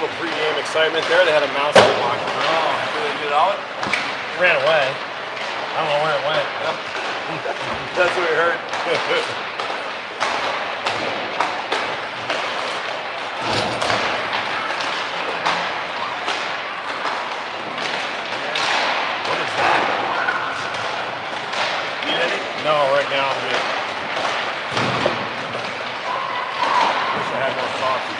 little pre-game excitement there. They had a mouse walking around. Oh, did they get out? It ran away. I don't know where it went. That's what we heard. What is that? Eat any? No, right now I'm good. Wish I had more sauce.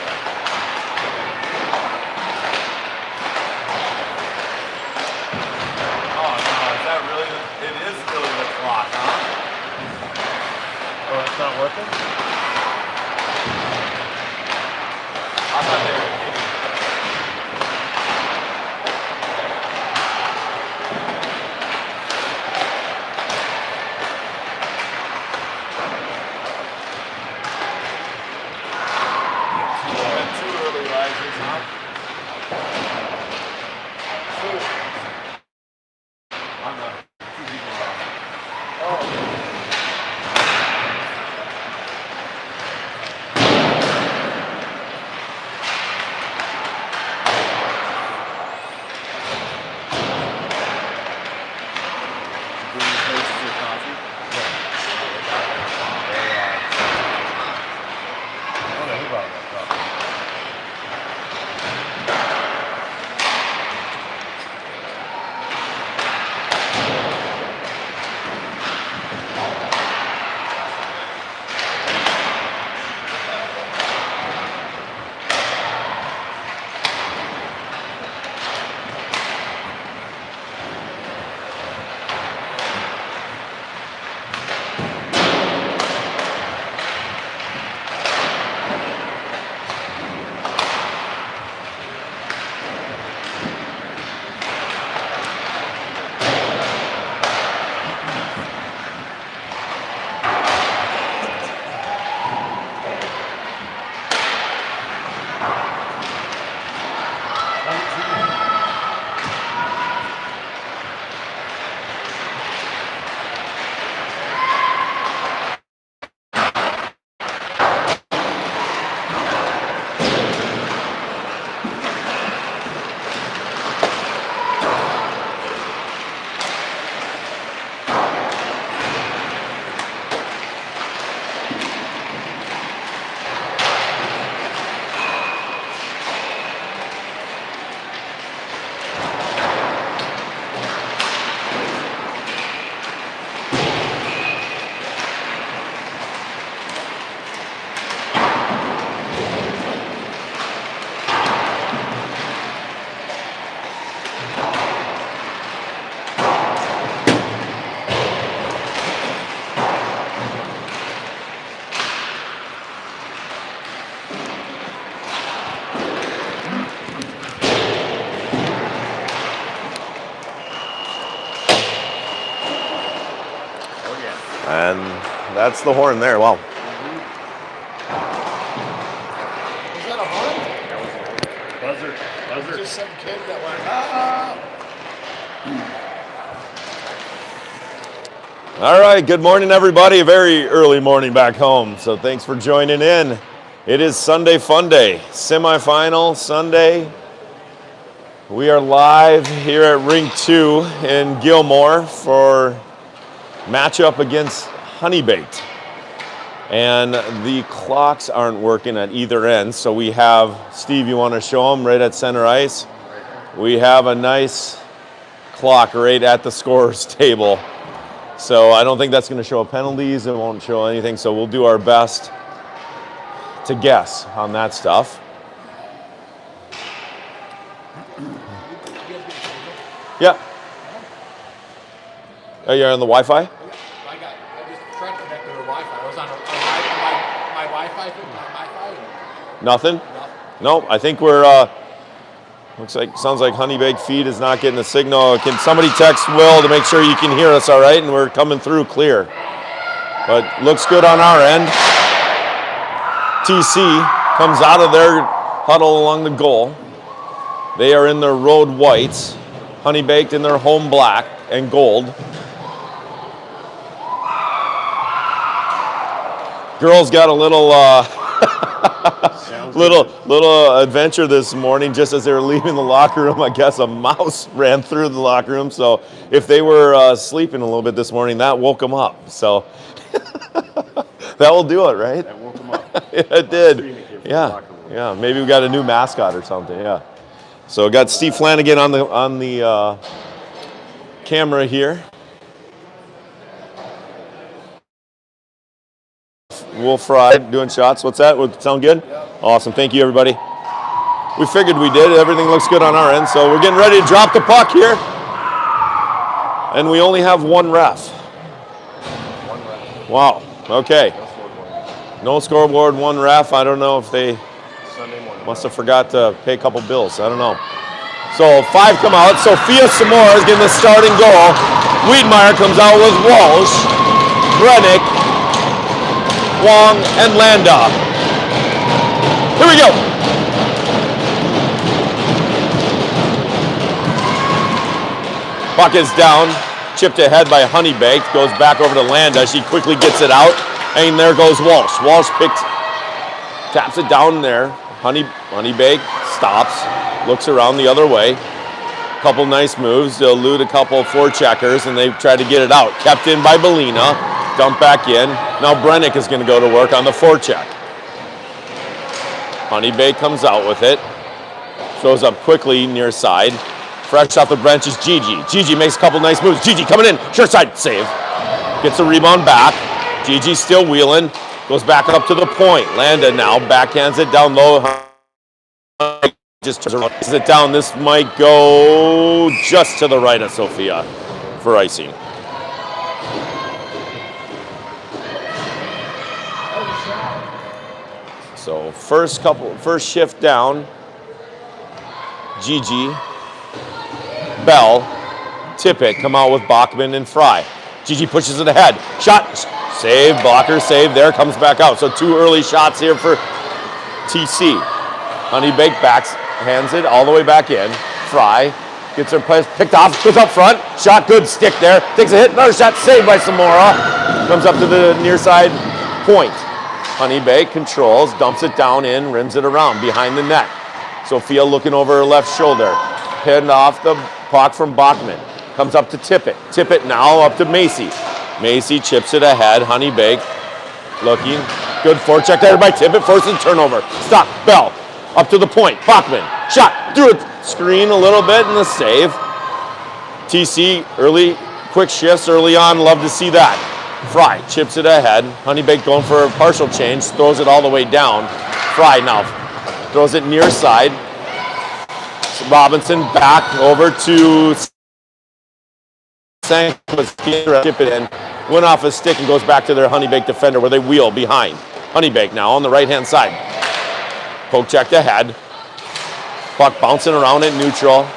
Oh, no, is that really? It is really the clock, huh? Oh, it's not working? I thought they were kidding. Two early risers, huh? On the two people around. Oh. And that's the horn there. Wow. Was that a horn? Buzzer. Buzzer. Just some kid that went, ah! All right, good morning, everybody. A very early morning back home, so thanks for joining in. It is Sunday Fun Day, semifinal Sunday. We are live here at Rink 2 in Gilmore for matchup against Honeybaked. And the clocks aren't working at either end, so we have, Steve, you want to show them right at center ice? We have a nice clock right at the scorer's table. So I don't think that's going to show penalties. It won't show anything. So we'll do our best to guess on that stuff. Yeah. Oh, you're on the Wi-Fi? I just tried to connect to the Wi-Fi. I was on my Wi-Fi. Nothing? No, I think we're, sounds like Honeybaked feed is not getting the signal. Can somebody text Will to make sure you can hear us all right and we're coming through clear? But looks good on our end. TC comes out of their huddle along the goal. They are in their road whites. Honeybaked in their home black and gold. Girls got a little little adventure this morning. Just as they were leaving the locker room, I guess a mouse ran through the locker room. So if they were sleeping a little bit this morning, that woke them up. So that will do it, right? That woke them up. It did. Yeah. Maybe we got a new mascot or something. Yeah. So got Steve Flanagan on the camera here. Wolf Fried doing shots. What's that? Would sound good? Yeah. Awesome. Thank you, everybody. We figured we did. Everything looks good on our end. So we're getting ready to drop the puck here. And we only have one ref. One ref. Wow. Okay. No scoreboard, one ref. I don't know if they must have forgot to pay a couple bills. I don't know. So 5 come out. Sophia Samora is getting the starting goal. Wiedmeyer comes out with Walsh, Brennick, Wong, and Landa. Here we go. Puck is down, chipped ahead by Honeybaked, goes back over to Landa. She quickly gets it out, and there goes Walsh. Walsh taps it down there. Honeybaked stops, looks around the other way. Couple nice moves to elude a couple forecheckers, and they try to get it out. Kept in by Belina, dumped back in. Now Brennick is going to go to work on the forecheck. Honeybaked comes out with it, throws up quickly near side. Fresh off the bench is Gigi. Gigi makes a couple nice moves. Gigi coming in, short side, save. Gets a rebound back. Gigi still wheeling, goes back up to the point. Landa now backhands it down low. Just turns it down. This might go just to the right of Sophia for icing. So first shift down. Gigi, Bell, Tippett come out with Bachman and Fry. Gigi pushes it ahead. Shot, save, blocker, save. There, comes back out. So 2 early shots here for TC. Honeybaked hands it all the way back in. Fry gets her picked off, goes up front. Shot, good stick there. Takes a hit, another shot, saved by Samora. Comes up to the near side point. Honeybaked controls, dumps it down in, rims it around behind the net. Sophia looking over her left shoulder. Pinned off the puck from Bachman. Comes up to Tippett. Tippett now up to Macy. Macy chips it ahead. Honeybaked looking. Good forecheck there by Tippett. Forces turnover. Stop. Bell. Up to the point. Bachman. Shot. Through a screen a little bit and the save. TC early, quick shifts early on. Love to see that. Fry chips it ahead. Honeybaked going for a partial change. Throws it all the way down. Fry now throws it near side. Robinson back over to Sanquist. Chip it in. Went off a stick and goes back to their Honeybaked defender where they wheel behind. Honeybaked now on the right-hand side. Poke checked ahead. Puck bouncing around at neutral.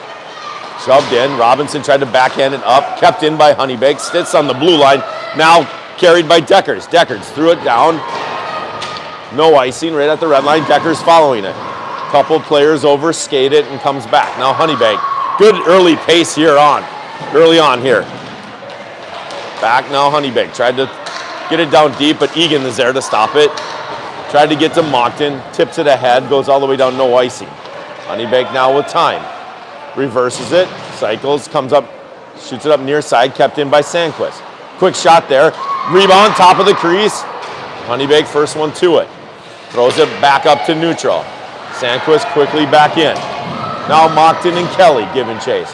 Shoved in. Robinson tried to backhand it up. Kept in by Honeybaked. Sits on the blue line. Now carried by Deckers. Deckers threw it down. No icing right at the red line. Deckers following it. Couple players over, skate it, and comes back. Now Honeybaked. Good early pace here early on here. Back now Honeybaked. Tried to get it down deep, but Egan is there to stop it. Tried to get to Moncton. Tips it ahead. Goes all the way down, no icing. Honeybaked now with time. Reverses it. Cycles. Comes up. Shoots it up near side. Kept in by Sanquist. Quick shot there. Rebound, top of the crease. Honeybaked first one to it. Throws it back up to neutral. Sanquist quickly back in. Now Moncton and Kelly giving chase.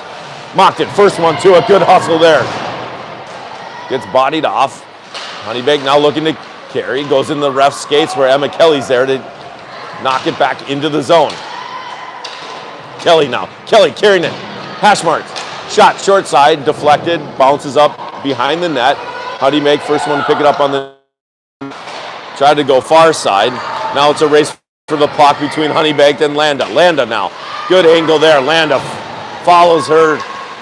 Moncton, first one to it. Good hustle there. Gets bodied off. Honeybaked now looking to carry. Goes in the ref skates where Emma Kelly's there to knock it back into the zone. Kelly now. Kelly carrying it. Hash marks. Shot short side. Deflected. Bounces up behind the net. Honeybaked first one to pick it up on the... Tried to go far side. Now it's a race for the puck between Honeybaked and Landa. Landa now. Good angle there. Landa follows her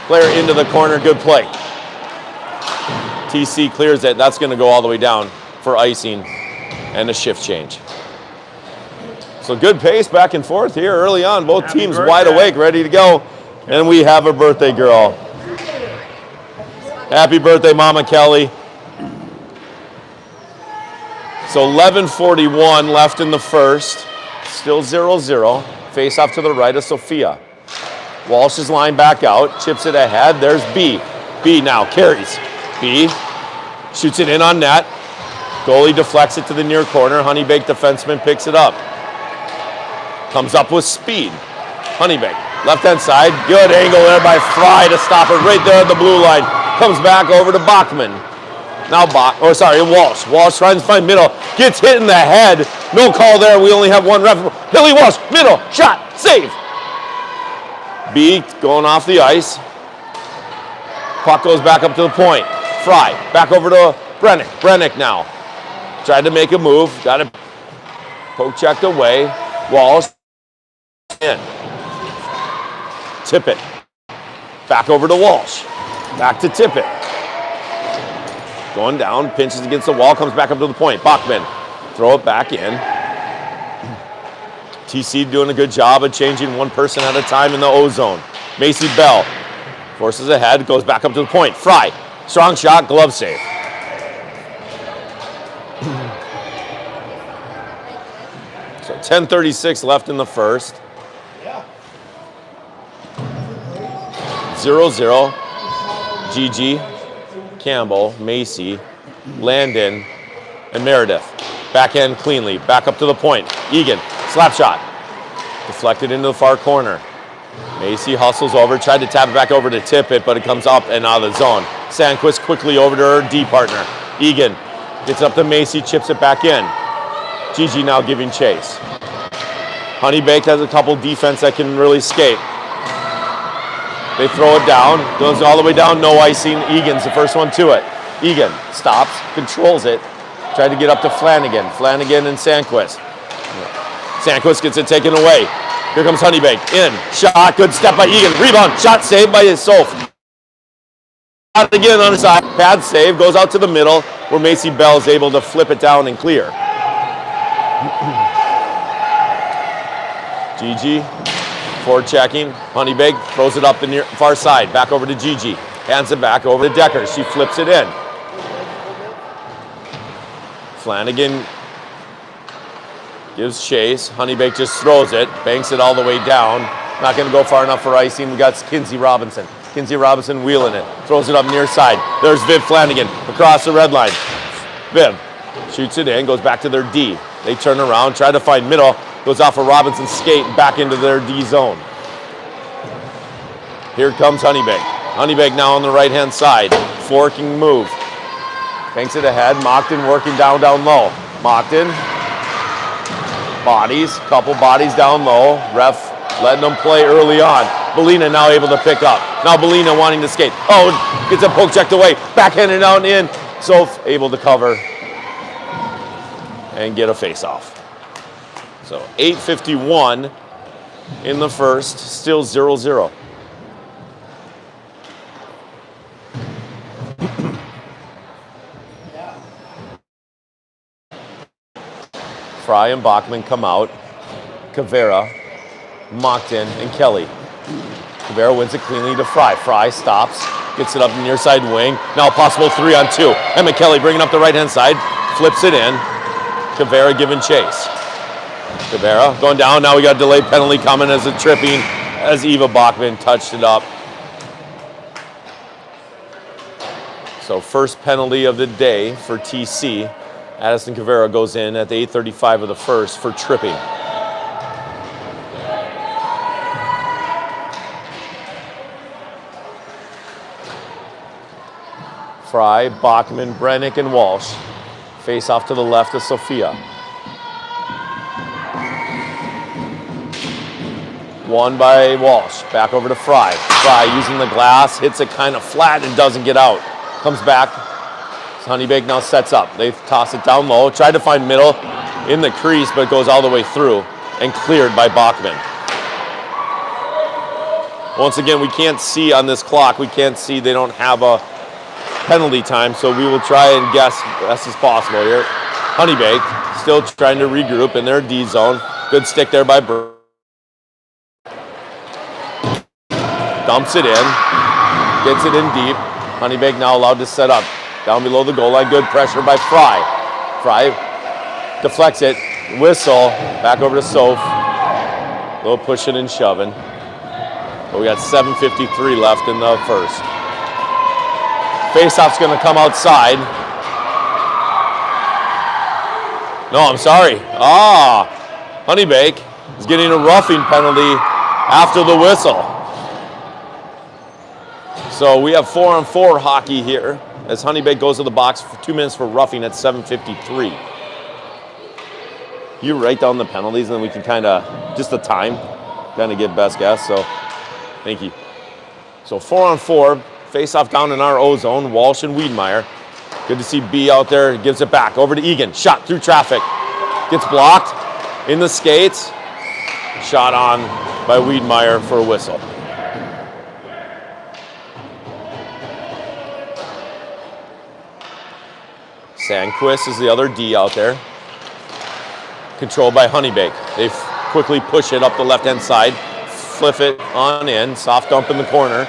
player into the corner. Good play. TC clears it. That's going to go all the way down for icing and a shift change. So good pace back and forth here early on. Both Happy teams birthday. wide awake, ready to go. And we have a birthday girl. Happy birthday, Mama Kelly. So 11:41 left in the first. Still 0-0. Face off to the right of Sophia. Walsh is lined back out, chips it ahead. There's B. B now carries. B shoots it in on net. Goalie deflects it to the near corner. Honeybaked defenseman picks it up. Comes up with speed. Honeybaked, left-hand side. Good angle there by Fry to stop it right there at the blue line. Comes back over to Bachman. Now Walsh. Walsh trying to find middle. Gets hit in the head. No call there. We only have one ref. Billy Walsh, middle, shot, save. B going off the ice. Puck goes back up to the point. Fry, back over to Brennick. Brennick now. Tried to make a move. Got it poke checked away. Walsh in. Tippett. Back over to Walsh. Back to Tippett. Going down, pinches against the wall, comes back up to the point. Bachman, throw it back in. TC doing a good job of changing one person at a time in the O zone. Macy Bell forces ahead, goes back up to the point. Fry, strong shot, glove save. So 10:36 left in the first. 0-0. Gigi, Campbell, Macy, Landon, and Meredith. Backhand cleanly, back up to the point. Egan, slap shot. Deflected into the far corner. Macy hustles over, tried to tap it back over to Tippett, but it comes up and out of the zone. Sandquist quickly over to her D partner. Egan gets up to Macy, chips it back in. Gigi now giving chase. Honeybaked has a couple defense that can really skate. They throw it down, goes all the way down, no icing. Egan's the first one to it. Egan stops, controls it, tried to get up to Flanagan. Flanagan and Sandquist. Sandquist gets it taken away. Here comes Honeybaked, in, shot, good step by Egan. Rebound, shot saved by Soph. Shot again on the side, pad save, goes out to the middle, where Macy Bell is able to flip it down and clear. Gigi. Forechecking, Honeybaked throws it up the near far side, back over to Gigi. Hands it back over to Decker. She flips it in. Flanagan gives chase. Honeybaked just throws it, banks it all the way down. Not going to go far enough for icing. We got Kinsey Robinson. Kinsey Robinson wheeling it, throws it up near side. There's Viv Flanagan across the red line. Viv shoots it in, goes back to their D. They turn around, try to find middle. Goes off of Robinson's skate and back into their D zone. Here comes Honeybaked. Honeybaked now on the right-hand side. Forking move. Banks it ahead. Mockton working down low. Mockton. Bodies. Couple bodies down low. Ref letting them play early on. Belina now able to pick up. Now Belina wanting to skate. Oh, gets a poke checked away. Backhanded out and in. Soph able to cover and get a face-off. So 8:51 in the first, still 0-0. Fry and Bachman come out. Cavera, Mockton, and Kelly. Cavera wins it cleanly to Fry. Fry stops, gets it up the near side wing. Now possible 3-on-2. Emma Kelly bringing up the right-hand side, flips it in. Cavera giving chase. Cavera going down. Now we got a delayed penalty coming as a tripping as Eva Bachman touched it up. So first penalty of the day for TC. Addison Cavera goes in at the 8:35 of the first for tripping. Fry, Bachman, Brennick, and Walsh face off to the left of Sophia. Won by Walsh. Back over to Fry. Fry using the glass, hits it kind of flat and doesn't get out. Comes back. Honeybaked now sets up. They toss it down low. Tried to find middle in the crease, but it goes all the way through and cleared by Bachman. Once again, we can't see on this clock. We can't see. They don't have a penalty time, so we will try and guess best as possible here. Honeybaked still trying to regroup in their D zone. Good stick there by Burr. Dumps it in, gets it in deep. Honeybaked now allowed to set up. Down below the goal line, good pressure by Fry. Fry deflects it, Whistle, back over to Soph. A little pushing and shoving. But we got 7:53 left in the first. Faceoff's going to come outside. No, I'm sorry. Honeybaked is getting a roughing penalty after the whistle. So we have 4-on-4 hockey here as Honeybaked goes to the box for 2 minutes for roughing at 7:53. You write down the penalties and then we can kind of, just the time, kind of get best guess. So thank you. So 4-on-4, face-off down in our O zone, Walsh and Wiedemeyer. Good to see B out there, gives it back over to Egan. Shot through traffic, gets blocked in the skates. Shot on by Wiedemeyer for a whistle. Sandquist is the other D out there. Controlled by Honeybaked. They quickly push it up the left-hand side, flip it on in, soft dump in the corner.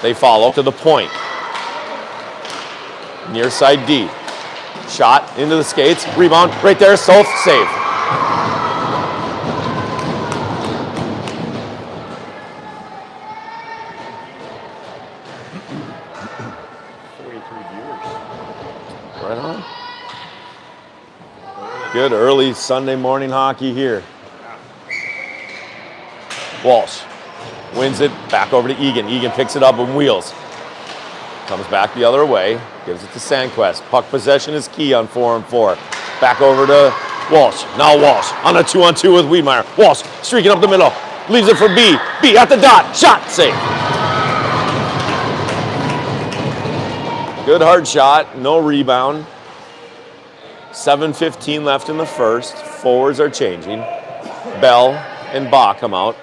They follow to the point. Near side D. Shot into the skates, rebound, right there, Soph, save. Right on. Good early Sunday morning hockey here. Walsh wins it, back over to Egan. Egan picks it up and wheels. Comes back the other way, gives it to Sandquist. Puck possession is key on 4-on-4. Back over to Walsh. Now Walsh on a 2-on-2 with Wiedemeyer. Walsh streaking up the middle, leaves it for B. B at the dot, shot, save. Good hard shot, no rebound. 7:15 left in the first. Forwards are changing. Bell and Ba come out.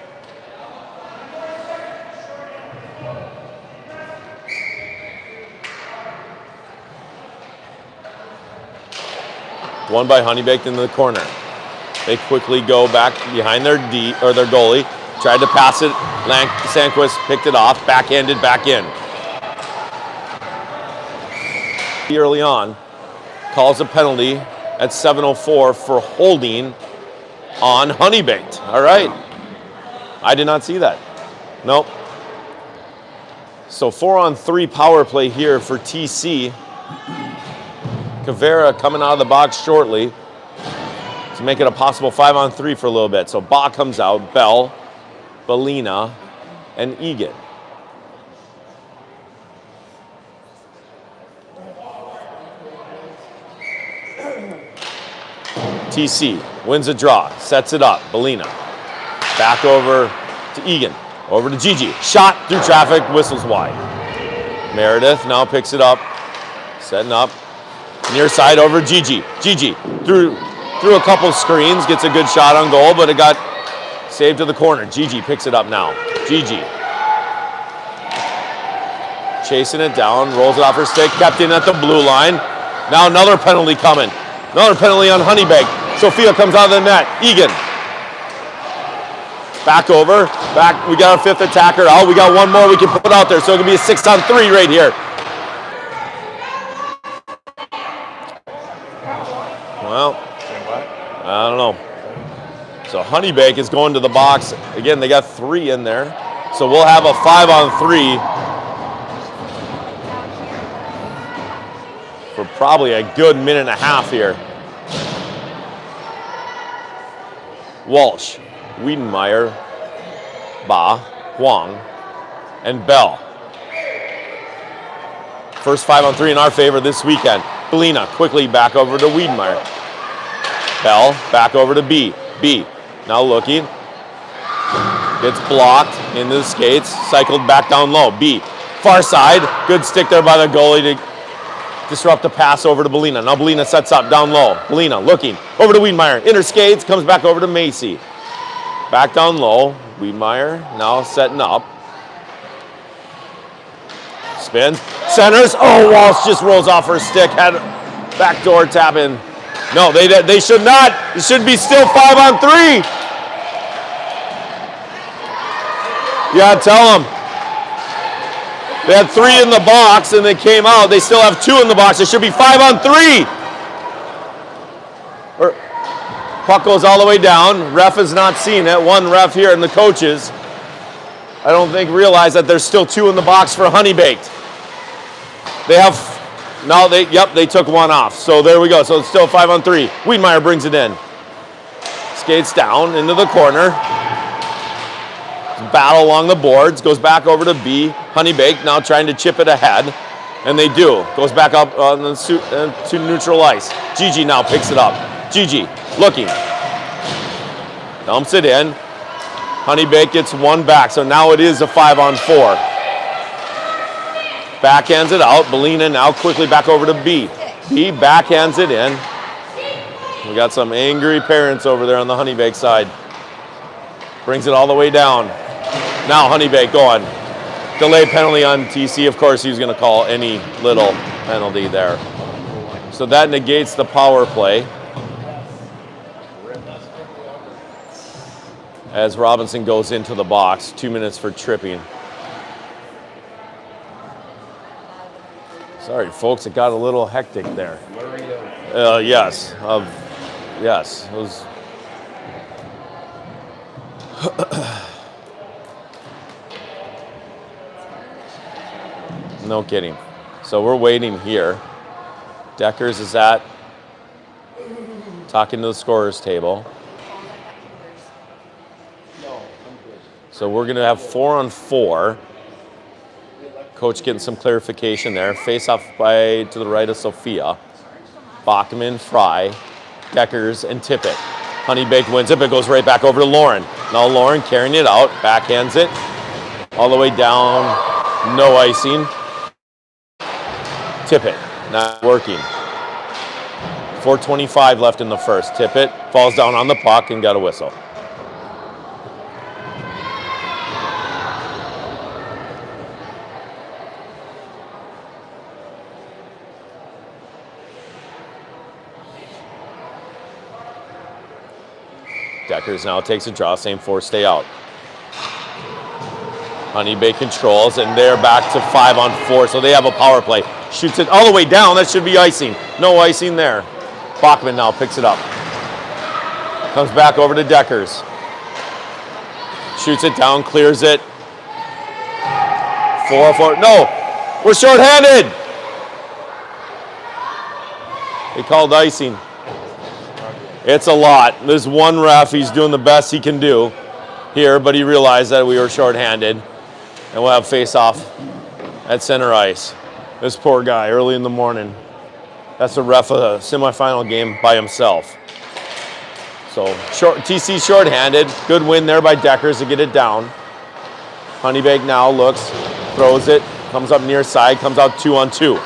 One by Honeybaked in the corner. They quickly go back behind their their goalie. Tried to pass it. Sandquist picked it off. Backhanded back in. Early on, calls a penalty at 7:04 for holding on Honeybaked. All right. I did not see that. Nope. So 4-on-3 power play here for TC. Kavera coming out of the box shortly to make it a possible 5-on-3 for a little bit. So Ba comes out, Bell, Belina, and Egan. TC wins a draw, sets it up, Belina. Back over to Egan, over to Gigi. Shot through traffic, whistles wide. Meredith now picks it up, setting up. Near side over Gigi. Gigi through a couple screens, gets a good shot on goal, but it got saved to the corner. Gigi picks it up now. Gigi. Chasing it down, rolls it off her stick, kept in at the blue line. Now another penalty coming. Another penalty on Honeybaked. Sophia comes out of the net. Egan. Back over. Back. We got our fifth attacker out. We got one more we can put out there, so it can be a 6-on-3 right here. Well, I don't know. So Honeybaked is going to the box. Again, they got 3 in there. So we'll have a 5-on-3 for probably a good minute and a half here. Walsh, Wiedemeyer, Ba, Huang, and Bell. First 5-on-3 in our favor this weekend. Belina quickly back over to Wiedemeyer. Bell back over to B. B now looking. Gets blocked into the skates. Cycled back down low. B far side. Good stick there by the goalie to disrupt the pass over to Belina. Now Belina sets up down low. Belina looking over to Wiedemeyer. Inner skates, comes back over to Macy. Back down low. Wiedemeyer now setting up. Spins. Centers. Oh, Walsh just rolls off her stick. Had backdoor tap in. No, they should not. It should be still 5-on-3. Yeah, tell them. They had 3 in the box and they came out. They still have 2 in the box. It should be 5-on-3. Puck goes all the way down. Ref has not seen it. One ref here and the coaches, I don't think realize that there's still 2 in the box for Honeybaked. They have, now they took 1 off. So there we go. So it's still 5-on-3. Wiedmeyer brings it in. Skates down into the corner. Battle along the boards. Goes back over to B. Honeybaked now trying to chip it ahead. And they do. Goes back up on the to neutral ice. Gigi now picks it up. Gigi looking. Dumps it in. Honeybaked gets 1 back. So now it is a 5-on-4. Backhands it out. Belina now quickly back over to B. B backhands it in. We got some angry parents over there on the Honeybaked side. Brings it all the way down. Now Honeybaked going. Delay penalty on TC. Of course, he's going to call any little penalty there. So that negates the power play. As Robinson goes into the box, 2 minutes for tripping. Sorry, folks, it got a little hectic there. Yes, yes, it was. No kidding. So we're waiting here. Deckers is talking to the scorer's table. So we're going to have 4-on-4. Coach getting some clarification there. Face off to the right of Sophia. Bachman, Fry, Deckers, and Tippett. Honeybaked wins it, but goes right back over to Lauren. Now Lauren carrying it out, backhands it. All the way down, no icing. Tippett, not working. 4:25 left in the first. Tippett falls down on the puck and got a whistle. Deckers now takes a draw, same 4 stay out. Honeybaked controls, and they're back to 5-on-4, so they have a power play. Shoots it all the way down, that should be icing. No icing there. Bachman now picks it up. Comes back over to Deckers. Shoots it down, clears it. 4-4, no, we're shorthanded. They called icing. It's a lot. There's one ref, he's doing the best he can do here, but he realized that we were shorthanded. And we'll have face-off at center ice. This poor guy, early in the morning. That's the ref of a semifinal game by himself. So TC shorthanded. Good win there by Deckers to get it down. Honeybaked now looks, throws it, comes up near side, comes out 2-on-2.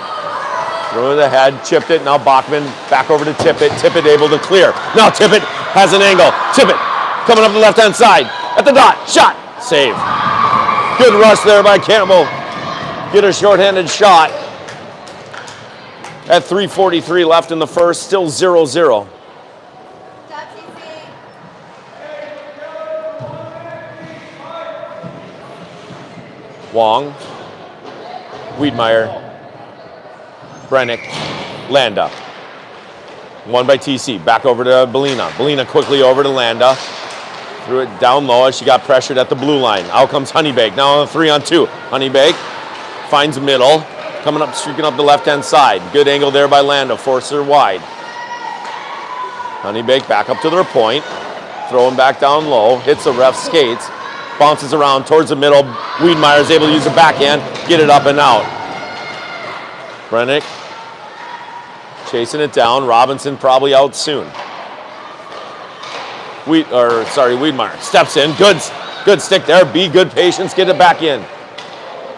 Threw it ahead, chipped it. Now Bachman back over to Tippett. Tippett able to clear. Now Tippett has an angle. Tippett coming up the left-hand side. At the dot. Shot. Save. Good rush there by Campbell. Get a shorthanded shot. At 3:43 left in the first. Still 0-0. Wong. Wiedmeyer. Brennick, Landa. Won by TC. Back over to Belina. Belina quickly over to Landa. Threw it down low as she got pressured at the blue line. Out comes Honeybaked. Now on a 3-on-2. Honeybaked finds middle. Coming up, streaking up the left-hand side. Good angle there by Landa. Forces her wide. Honeybaked back up to their point. Throwing back down low. Hits the ref skates. Bounces around towards the middle. Wiedmeyer is able to use a backhand. Get it up and out. Brennick chasing it down. Robinson probably out soon. Wiedmeyer steps in. Good stick there. B, good patience. Get it back in.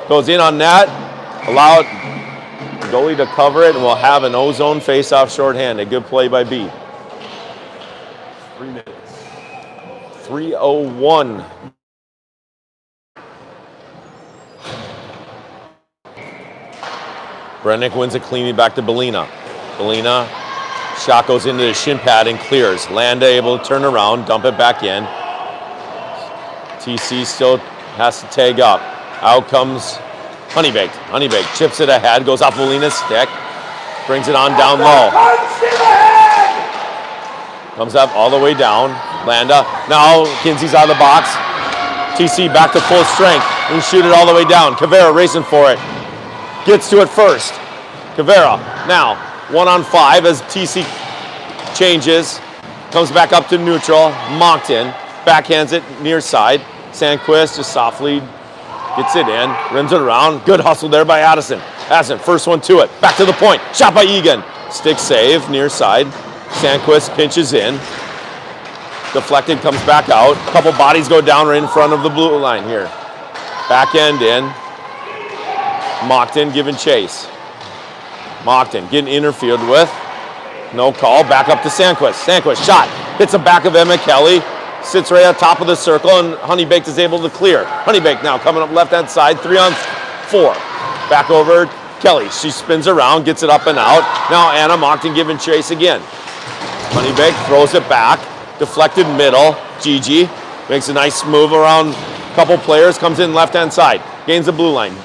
Goes in on that. Allow it. Goalie to cover it, and we'll have an O-zone face-off shorthanded. Good play by B. 3 minutes. 3:01. Brennick wins it cleanly back to Belina. Belina, shot goes into the shin pad and clears. Landa able to turn around, dump it back in. TC still has to tag up. Out comes Honeybaked. Honeybaked chips it ahead, goes off Belina's stick, brings it on down low. Comes up all the way down. Landa. Now Kinsey's out of the box. TC back to full strength and shoot it all the way down. Cavera racing for it. Gets to it first. Cavera now 1-on-5 as TC changes. Comes back up to neutral. Moncton backhands it near side. Sandquist just softly gets it in. Rims it around. Good hustle there by Addison. Addison, first one to it. Back to the point. Shot by Egan. Stick save near side. Sandquist pinches in. Deflected, comes back out. A couple bodies go down right in front of the blue line here. Back end in. Moncton giving chase. Moncton getting interfered with. No call. Back up to Sandquist. Sandquist shot. Hits the back of Emma Kelly. Sits right at top of the circle, and Honeybaked is able to clear. Honeybaked now coming up left-hand side, 3-on-4. Back over Kelly. She spins around, gets it up and out. Now Anna Moncton giving chase again. Honeybaked throws it back. Deflected middle. Gigi makes a nice move around a couple players. Comes in left-hand side. Gains the blue line.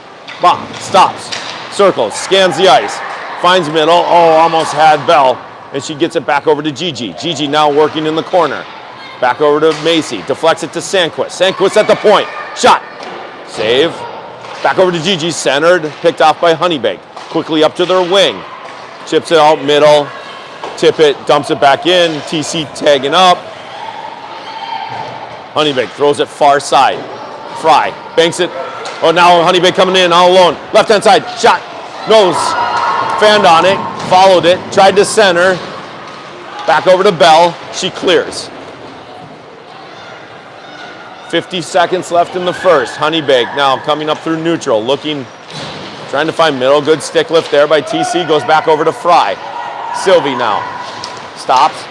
Bomb. Stops. Circles. Scans the ice. Finds middle. Oh, almost had Bell. And she gets it back over to Gigi. Gigi now working in the corner. Back over to Macy. Deflects it to Sandquist. Sandquist at the point. Shot. Save. Back over to Gigi. Centered. Picked off by Honeybaked. Quickly up to their wing. Chips it out middle. Tip it. Dumps it back in. TC tagging up. Honeybaked throws it far side. Fry. Banks it. Oh, now Honeybaked coming in all alone. Left hand side. Shot. Nose. Fanned on it. Followed it. Tried to center. Back over to Bell. She clears. 50 seconds left in the first. Honeybaked now coming up through neutral, looking, trying to find middle. Good stick lift there by TC. Goes back over to Fry. Sylvie now stops.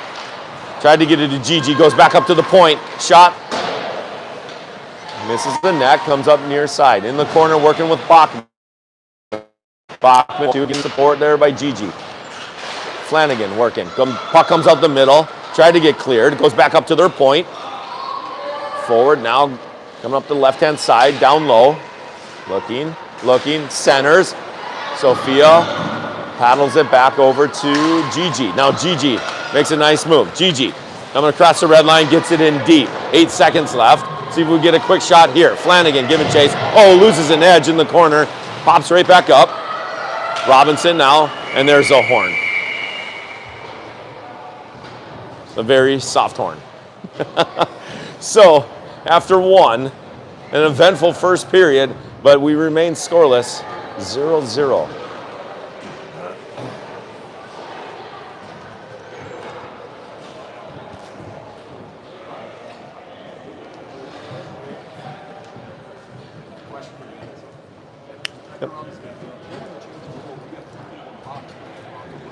Tried to get it to Gigi. Goes back up to the point. Shot. Misses the net. Comes up near side. In the corner working with Bachman. Bachman too, getting support there by Gigi. Flanagan working. Puck comes out the middle. Tried to get cleared. Goes back up to their point. Forward now, coming up the left-hand side, down low. Looking, centers. Sophia paddles it back over to Gigi. Now Gigi makes a nice move. Gigi coming across the red line, gets it in deep. 8 seconds left. See if we get a quick shot here. Flanagan giving chase. Oh, loses an edge in the corner. Pops right back up. Robinson now, and there's a horn. A very soft horn. So, after one, an eventful first period, but we remain scoreless, 0-0.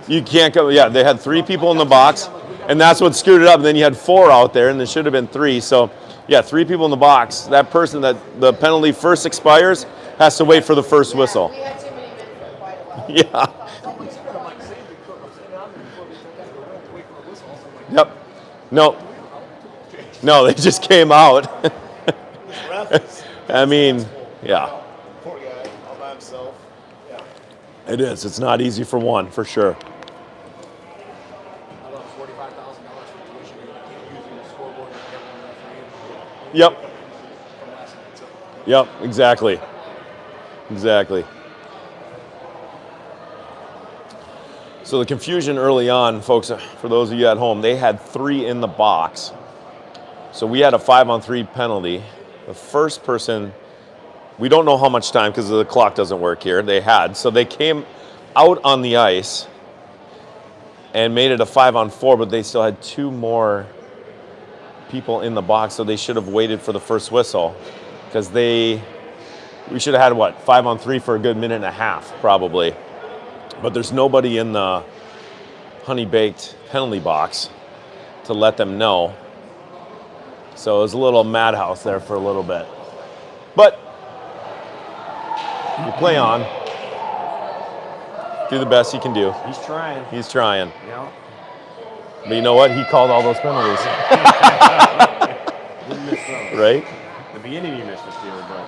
You can't go, yeah, they had 3 people in the box, and that's what screwed it up. And then you had 4 out there, and there should have been 3. So, yeah, 3 people in the box. That person that the penalty first expires has to wait for the first whistle. We had too many men for quite a while. Yeah. Yep. No, they just came out. I mean, yeah. Poor guy, all by himself. Yeah. It is. It's not easy for one, for sure. I love $45,000 for tuition. You can't use your scoreboard and get one referee. Yep. From last night, so. Yep, exactly. So the confusion early on, folks, for those of you at home, they had 3 in the box. So we had a 5-on-3 penalty. The first person, we don't know how much time because the clock doesn't work here, they had. So they came out on the ice and made it a 5-on-4, but they still had 2 more people in the box, so they should have waited for the first whistle because we should have had, 5-on-3 for a good minute and a half, probably. But there's nobody in the Honeybaked penalty box to let them know. So it was a little madhouse there for a little bit. But you play on. Do the best you can do. He's trying. Yeah. But you know what? He called all those penalties. Didn't miss those. Right? The beginning he missed a few, but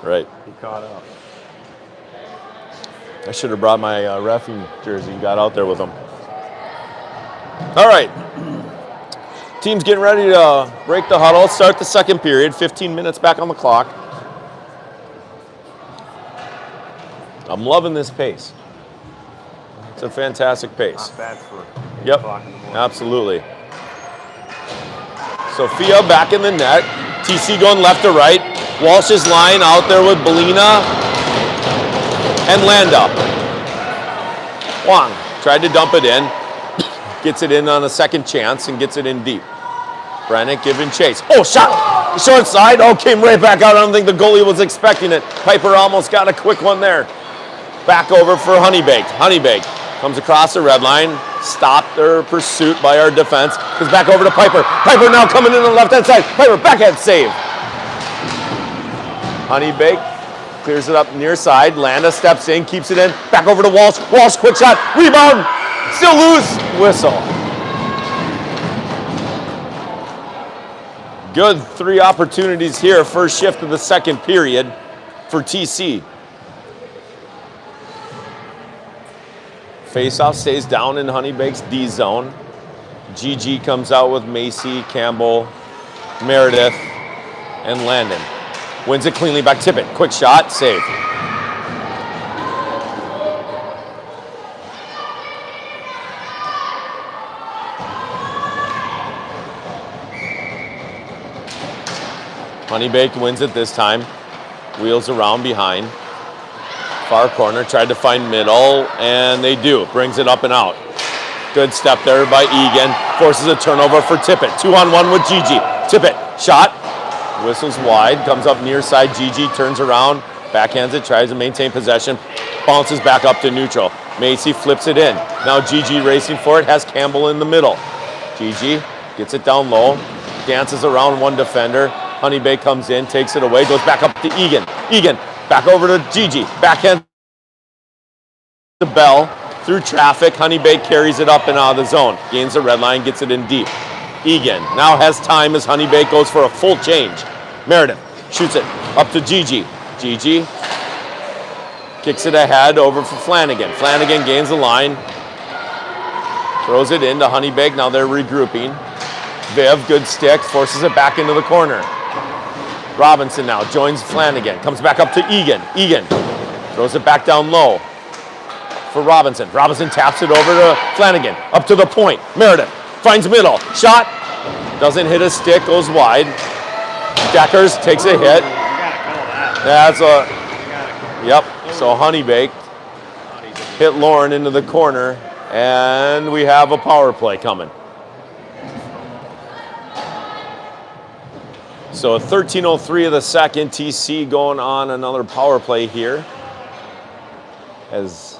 Right. he caught up. I should have brought my reffing jersey and got out there with him. All right. Team's getting ready to break the huddle, start the second period, 15 minutes back on the clock. I'm loving this pace. It's a fantastic pace. Not bad for Yep, 8 o'clock in the morning. absolutely. Sophia back in the net. TC going left to right. Walsh's line out there with Belina and Landa. Wang tried to dump it in. Gets it in on a second chance and gets it in deep. Brennick giving chase. Oh, shot! Short side. Oh, came right back out. I don't think the goalie was expecting it. Piper almost got a quick one there. Back over for Honeybaked. Honeybaked comes across the red line. Stopped their pursuit by our defense. Goes back over to Piper. Piper now coming in on the left-hand side. Piper, backhand save. Honeybaked clears it up near side. Landa steps in, keeps it in. Back over to Walsh. Walsh, quick shot. Rebound. Still loose. Whistle. Good 3 opportunities here. First shift of the second period for TC. Faceoff stays down in Honeybaked's D zone. GG comes out with Macy, Campbell, Meredith, and Landon. Wins it cleanly back. Tippett. Quick shot. Save. Honeybaked wins it this time. Wheels around behind. Far corner, tried to find middle, and they do. Brings it up and out. Good step there by Egan. Forces a turnover for Tippett. 2-on-1 with Gigi. Tippett, shot. Whistles wide, comes up near side. Gigi turns around, backhands it, tries to maintain possession. Bounces back up to neutral. Macy flips it in. Now Gigi racing for it, has Campbell in the middle. Gigi gets it down low, dances around one defender. Honeybaked comes in, takes it away, goes back up to Egan. Egan, back over to Gigi. Backhand to Bell. Through traffic, Honeybaked carries it up and out of the zone. Gains the red line, gets it in deep. Egan now has time as Honeybaked goes for a full change. Meredith shoots it up to Gigi. Gigi kicks it ahead over for Flanagan. Flanagan gains the line. Throws it into Honeybaked. Now they're regrouping. Viv, good stick, forces it back into the corner. Robinson now joins Flanagan. Comes back up to Egan. Egan throws it back down low for Robinson. Robinson taps it over to Flanagan. Up to the point. Meredith finds middle. Shot. Doesn't hit a stick. Goes wide. Deckers takes a hit. That's a... Yep. So Honeybaked hit Lauren into the corner. And we have a power play coming. So 13:03 of the second, TC going on another power play here as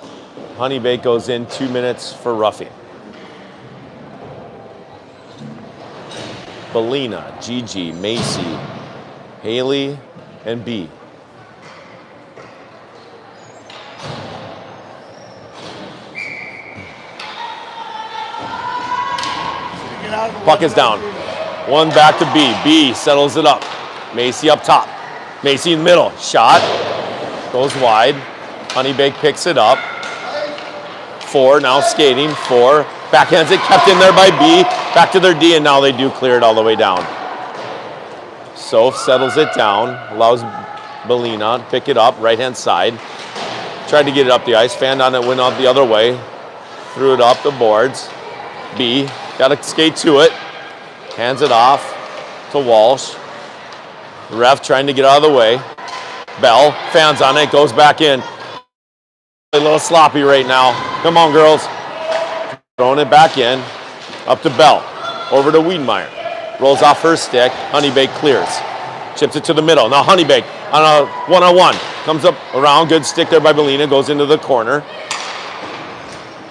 Honeybaked goes in 2 minutes for roughing. Belina, Gigi, Macy, Haley, and B. Puck is down. One back to B. B settles it up. Macy up top. Macy in the middle. Shot. Goes wide. Honeybaked picks it up. 4 now skating. 4. Backhands it. Kept in there by B. Back to their D, and now they do clear it all the way down. Soph settles it down. Allows Belina to pick it up. Right-hand side. Tried to get it up the ice. Fanned on it. Went out the other way. Threw it up the boards. B. Got to skate to it. Hands it off to Walsh. The ref trying to get out of the way. Bell, fans on it, goes back in. A little sloppy right now. Come on, girls. Throwing it back in. Up to Bell. Over to Wiedemeyer. Rolls off her stick. Honeybaked clears. Chips it to the middle. Now Honeybaked on a one-on-one. Comes up around. Good stick there by Belina. Goes into the corner.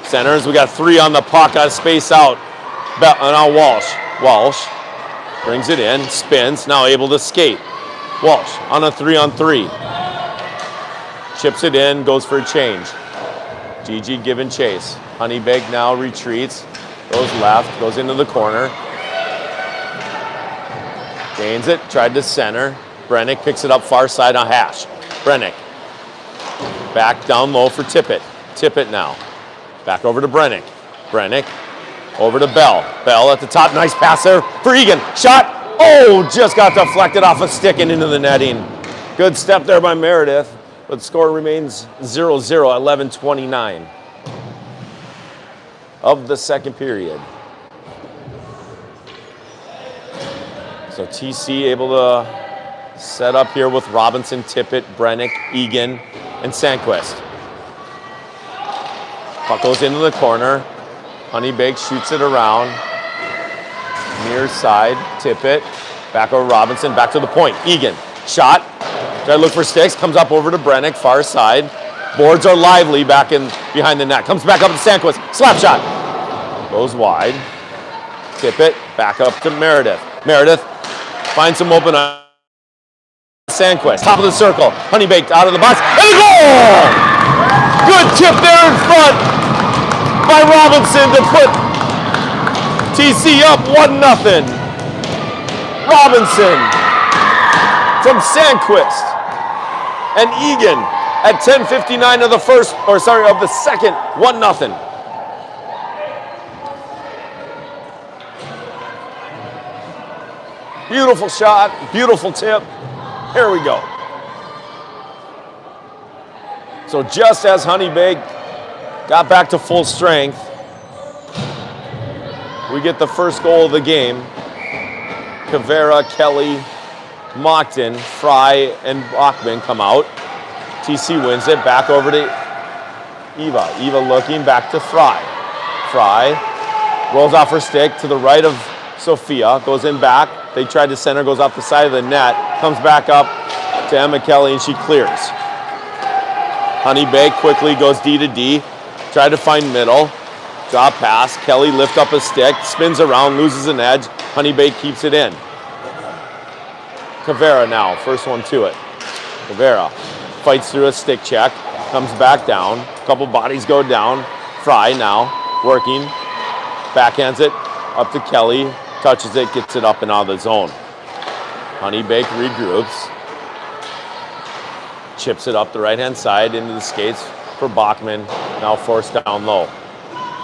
Centers. We got 3 on the puck. Got to space out. Bell, now Walsh. Walsh brings it in, spins, now able to skate. Walsh on a 3-on-3. Chips it in, goes for a change. Gigi giving chase. Honeybaked now retreats, goes left, goes into the corner. Gains it, tried to center. Brennick picks it up far side on Hash. Brennick back down low for Tippett. Tippett now. Back over to Brennick. Brennick Over to Bell. Bell at the top. Nice pass there for Egan. Shot. Oh, just got deflected off a stick and into the netting. Good step there by Meredith. But the score remains 0-0, 11:29 of the second period. So TC able to set up here with Robinson, Tippett, Brennick, Egan, and Sandquist. Puck goes into the corner. Honeybaked shoots it around. Near side, Tippett. Back over Robinson, back to the point. Egan, shot. Try to look for sticks. Comes up over to Brennick, far side. Boards are lively back in behind the net. Comes back up to Sandquist. Slap shot. Goes wide. Tippett, back up to Meredith. Meredith finds some open Sandquist. Top of the circle. Honeybaked out of the box. And a goal! Good tip there in front by Robinson to put TC up 1-0. Robinson from Sandquist and Egan at 10:59 of the second, 1-0. Beautiful shot, beautiful tip. Here we go. So just as Honeybaked got back to full strength, we get the first goal of the game. Kavera, Kelly, Mockton, Fry, and Bachman come out. TC wins it, back over to Eva. Eva looking back to Fry. Fry rolls off her stick to the right of Sophia, goes in back. They tried to center, goes off the side of the net, comes back up to Emma Kelly, and she clears. Honeybaked quickly goes D to D, tried to find middle, drop pass. Kelly lift up a stick, spins around, loses an edge. Honeybaked keeps it in. Kavera now, first one to it. Kavera fights through a stick check, comes back down. A couple bodies go down. Fry now, working, backhands it up to Kelly, touches it, gets it up and out of the zone. Honeybaked regroups, chips it up the right-hand side into the skates for Bachman, now forced down low.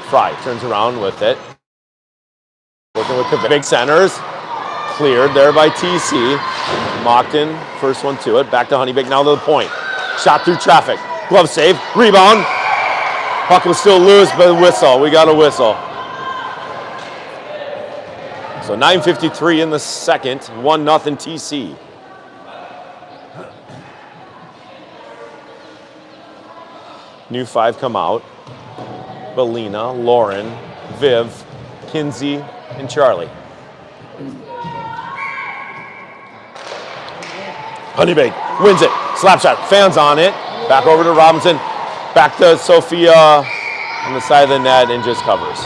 Fry turns around with it. Working with the big centers. Cleared there by TC. Mockton, first one to it. Back to Honeybaked, now to the point. Shot through traffic. Glove save. Rebound. Puck was still loose, but whistle. We got a whistle. So 9:53 in the second. 1-0 TC. New five come out. Belina, Lauren, Viv, Kinsey, and Charlie. Honeybaked wins it. Slap shot. Fans on it. Back over to Robinson. Back to Sophia on the side of the net and just covers.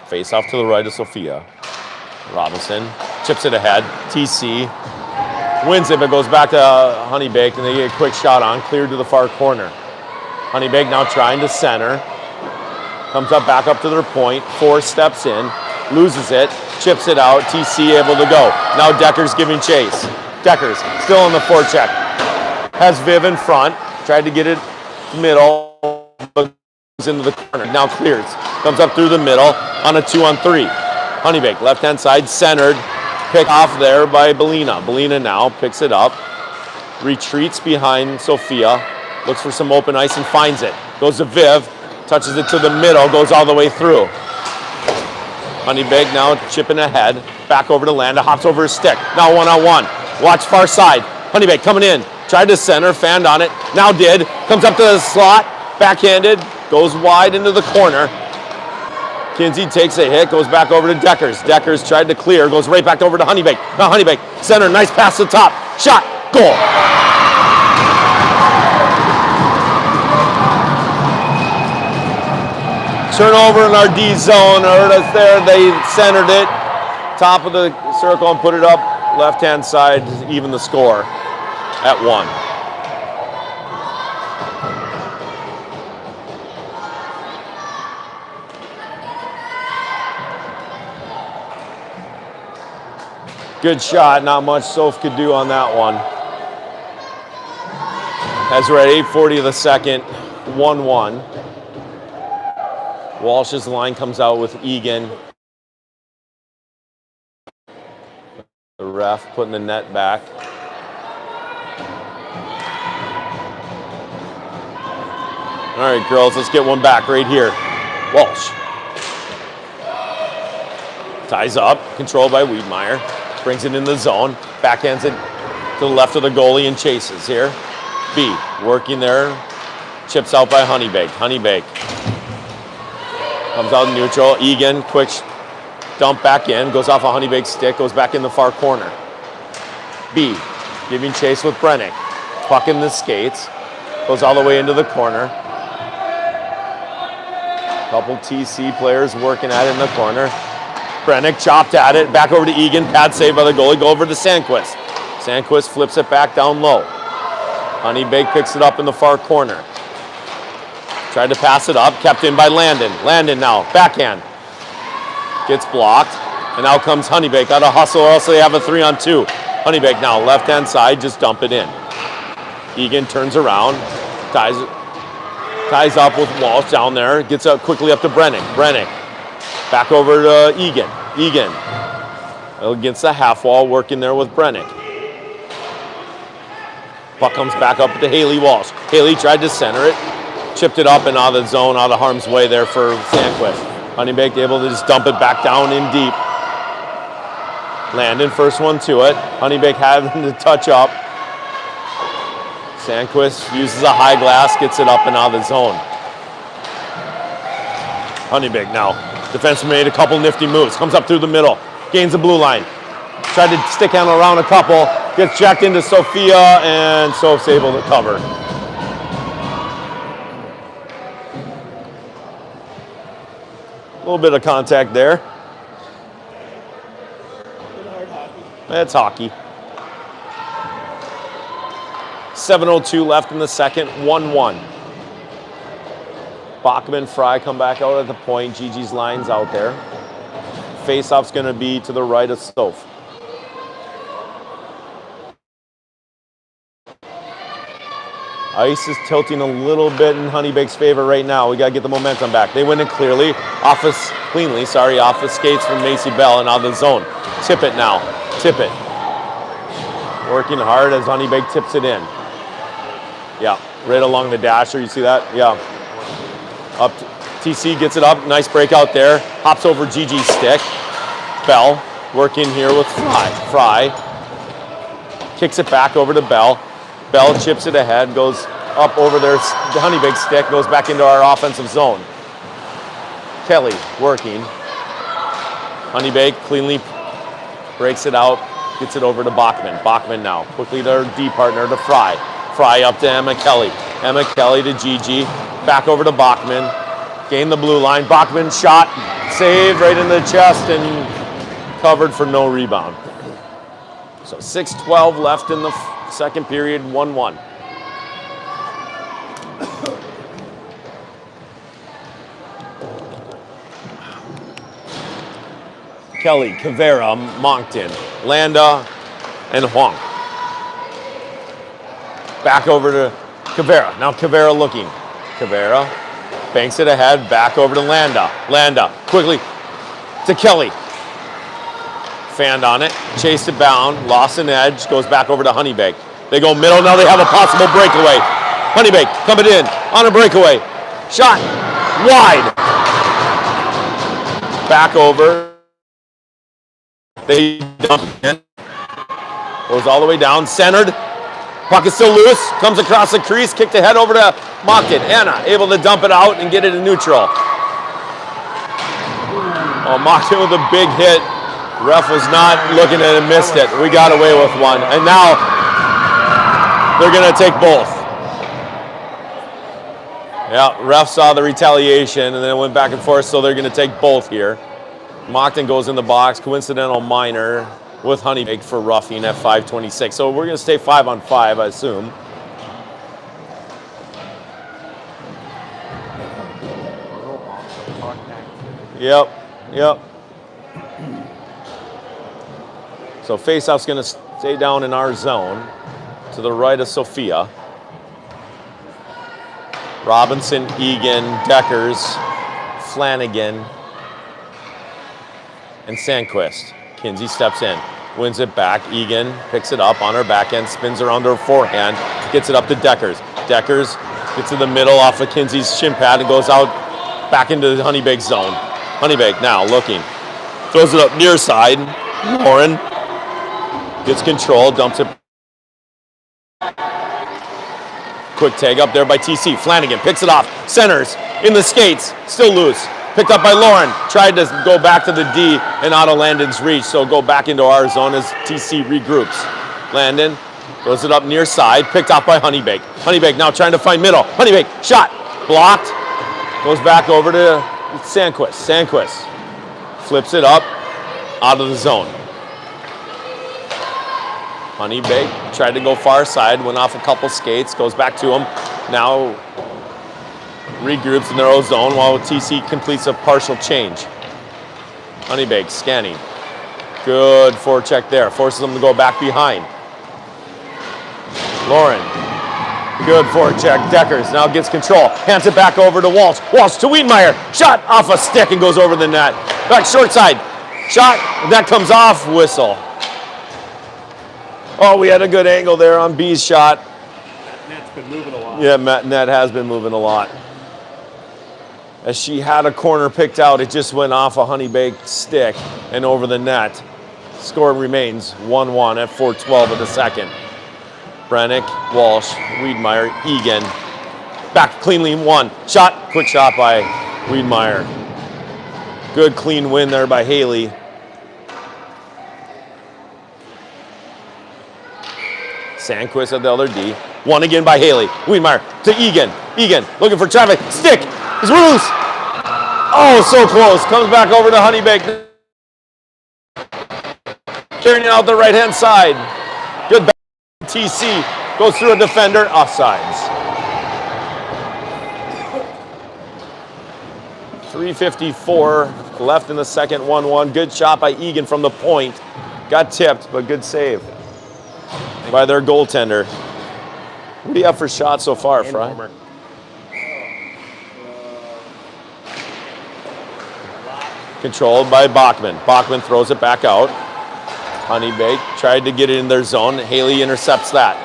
Face off to the right of Sophia. Robinson chips it ahead. TC wins it, but goes back to Honeybaked, and they get a quick shot on, cleared to the far corner. Honeybaked now trying to center. Comes up back up to their point. 4 steps in, loses it, chips it out. TC able to go. Now Decker's giving chase. Decker's still in the forecheck. Has Viv in front. Tried to get it middle, but goes into the corner. Now clears. Comes up through the middle on a 2-on-3. Honeybaked, left-hand side, centered. Pick off there by Belina. Belina now picks it up. Retreats behind Sophia. Looks for some open ice and finds it. Goes to Viv. Touches it to the middle. Goes all the way through. Honeybaked now chipping ahead. Back over to Landa. Hops over his stick. Now 1-on-1. Watch far side. Honeybaked coming in. Tried to center. Fanned on it. Now did. Comes up to the slot. Backhanded. Goes wide into the corner. Kinsey takes a hit, goes back over to Deckers. Deckers tried to clear, goes right back over to Honeybaked. Now Honeybaked, center, nice pass to the top. Shot, goal. Turnover in our D zone, hurt us there. They centered it, top of the circle and put it up left-hand side, even the score at 1. Good shot. Not much Soph could do on that one. As we're at 8:40 of the second, 1-1. Walsh's line comes out with Egan. The ref putting the net back. All right, girls, let's get one back right here. Walsh. Ties up, controlled by Wiedmeyer. Brings it in the zone. Backhands it to the left of the goalie and chases here. B, working there. Chips out by Honeybaked. Honeybaked. Comes out neutral. Egan, quick dump back in. Goes off a Honeybaked stick. Goes back in the far corner. B, giving chase with Brennick. Puck in the skates. Goes all the way into the corner. Couple TC players working at it in the corner. Brennick chopped at it. Back over to Egan. Pad save by the goalie. Go over to Sandquist. Sandquist flips it back down low. Honeybaked picks it up in the far corner. Tried to pass it up. Kept in by Landon. Landon now. Backhand. Gets blocked. And out comes Honeybaked. Out of hustle or else they have a 3-on-2. Honeybaked now. Left-hand side. Just dump it in. Egan turns around. Ties up with Walsh down there. Gets up quickly up to Brennick. Brennick. Back over to Egan. Egan. Against the half wall. Working there with Brennick. Puck comes back up to Haley Walsh. Haley tried to center it. Chipped it up and out of the zone, out of harm's way there for Sandquist. Honeybaked able to just dump it back down in deep. Landon, first one to it. Honeybaked having to touch up. Sandquist uses a high glass, gets it up and out of the zone. Honeybaked now. Defenseman made a couple nifty moves. Comes up through the middle. Gains the blue line. Tried to stick handle around a couple. Gets checked into Sophia, and Soph's able to cover. A little bit of contact there. That's hockey. 7:02 left in the second, 1-1. Bachman, Fry come back out at the point. Gigi's line's out there. Face-off's going to be to the right of Soph. Ice is tilting a little bit in Honeybaked's favor right now. We got to get the momentum back. They win it cleanly off the skates from Macy Bell and out of the zone. Tip it now. Tip it. Working hard as Honeybaked tips it in. Yeah, right along the dasher. You see that? Yeah. Up. TC gets it up. Nice breakout there. Hops over Gigi's stick. Bell working here with Fry. Kicks it back over to Bell. Bell chips it ahead, goes up over their Honeybaked stick, goes back into our offensive zone. Kelly working. Honeybaked cleanly breaks it out, gets it over to Bachman. Bachman now, quickly their D partner to Fry. Fry up to Emma Kelly. Emma Kelly to Gigi. Back over to Bachman. Gain the blue line. Bachman shot, saved right in the chest and covered for no rebound. So 6:12 left in the second period, 1-1. Kelly, Cavera, Moncton, Landa, and Huang. Back over to Cavera. Now Cavera looking. Cavera banks it ahead, back over to Landa. Landa, quickly to Kelly. Fanned on it, chased it down, lost an edge, goes back over to Honeybaked. They go middle, now they have a possible breakaway. Honeybaked coming in on a breakaway. Shot, wide. Back over. They dump in. Goes all the way down, centered. Puck is still loose, comes across the crease, kicked ahead over to Moncton. Anna able to dump it out and get it in neutral. Oh, Moncton with a big hit. Ref was not looking at it, missed it. We got away with one. And now they're going to take both. Yeah, ref saw the retaliation and then it went back and forth, so they're going to take both here. Moncton goes in the box, coincidental minor with Honeybaked for roughing at 5:26. So we're going to stay 5-on-5, I assume. Yep. So face-off's going to stay down in our zone to the right of Sophia. Robinson, Egan, Deckers, Flanagan, and Sandquist. Kinsey steps in, wins it back. Egan picks it up on her backhand, spins around her forehand, gets it up to Deckers. Deckers gets to the middle off of Kinsey's shin pad and goes out back into the Honeybaked zone. Honeybaked now looking. Throws it up near side. Lauren gets control, dumps it. Quick tag up there by TC. Flanagan picks it off. Centers in the skates. Still loose. Picked up by Lauren. Tried to go back to the D and out of Landon's reach. So go back into our zone as TC regroups. Landon throws it up near side. Picked off by Honeybaked. Honeybaked now trying to find middle. Honeybaked shot. Blocked. Goes back over to Sandquist. Sandquist flips it up out of the zone. Honeybaked tried to go far side, went off a couple skates, goes back to him. Now regroups in their own zone while TC completes a partial change. Honeybaked scanning. Good forecheck there. Forces them to go back behind. Lauren. Good forecheck. Deckers now gets control. Hands it back over to Walsh. Walsh to Wiedmeyer. Shot off a stick and goes over the net. Back short side. Shot. That comes off. Whistle. Oh, we had a good angle there on B's shot. That net's been moving a lot. Yeah, net has been moving a lot. As she had a corner picked out, it just went off a Honeybaked stick and over the net. Score remains 1-1 at 4:12 of the second. Brennick, Walsh, Wiedmeyer, Egan. Back cleanly one. Shot, quick shot by Wiedmeyer. Good clean win there by Haley. Sandquist at the other D. One again by Haley. Wiedmeyer to Egan. Egan looking for traffic. Stick is loose. Oh, so close. Comes back over to Honeybaked. Carrying it out the right-hand side. Good back. TC goes through a defender. Offsides. 3:54 left in the second. 1-1. Good shot by Egan from the point. Got tipped, but good save by their goaltender. What do you have for shots so far, Fry? Controlled by Bachman. Bachman throws it back out. Honeybaked tried to get it in their zone. Haley intercepts that.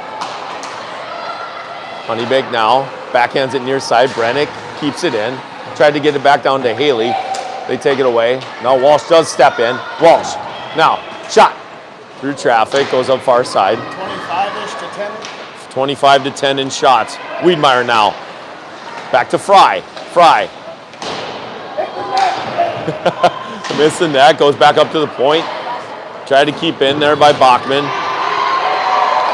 Honeybaked now backhands it near side. Brennick keeps it in. Tried to get it back down to Haley. They take it away. Now Walsh does step in. Walsh now shot through traffic, goes up far side. 25-ish to 10. 25 to 10 in shots. Wiedmeyer now. Back to Fry. Fry. Missed the net, goes back up to the point. Tried to keep in there by Bachman.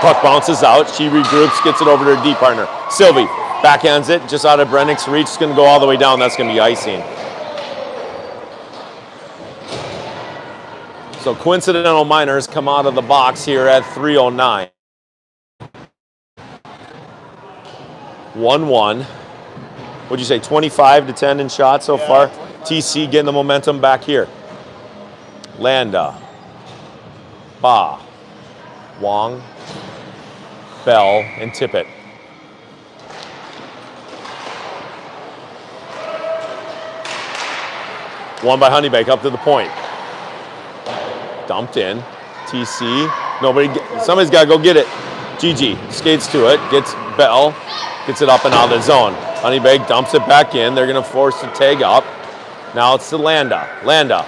Puck bounces out. She regroups, gets it over to her D partner. Sylvie backhands it just out of Brennick's reach. It's going to go all the way down. That's going to be icing. So coincidental minors come out of the box here at 3:09. 1-1. What'd you say, 25 to 10 in shots so far? 25. TC getting the momentum back here. Landa. Ba. Wong. Bell and Tippett. One by Honeybaked up to the point. Dumped in. TC. Somebody's got to go get it. Gigi skates to it. Gets Bell. Gets it up and out of the zone. Honeybaked dumps it back in. They're going to force the tag up. Now it's to Landa. Landa.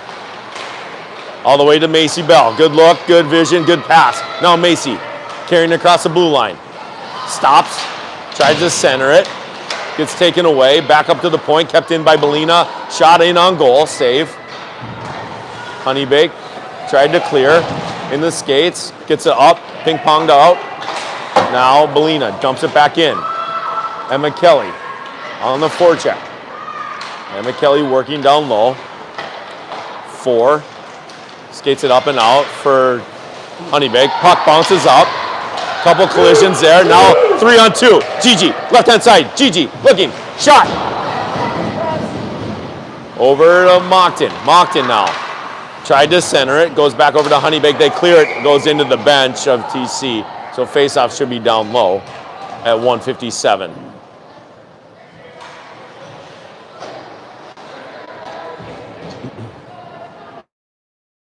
All the way to Macy Bell. Good look, good vision, good pass. Now Macy carrying across the blue line. Stops. Tries to center it. Gets taken away. Back up to the point. Kept in by Belina. Shot in on goal. Save. Honeybaked tried to clear in the skates. Gets it up. Ping-ponged out. Now Belina dumps it back in. Emma Kelly on the forecheck. Emma Kelly working down low. 4. Skates it up and out for Honeybaked. Puck bounces up. Couple collisions there. Now 3-on-2. Gigi, left-hand side. Gigi looking. Shot. Over to Moncton. Moncton now. Tried to center it, goes back over to Honeybaked. They clear it, goes into the bench of TC. So faceoff should be down low at 157.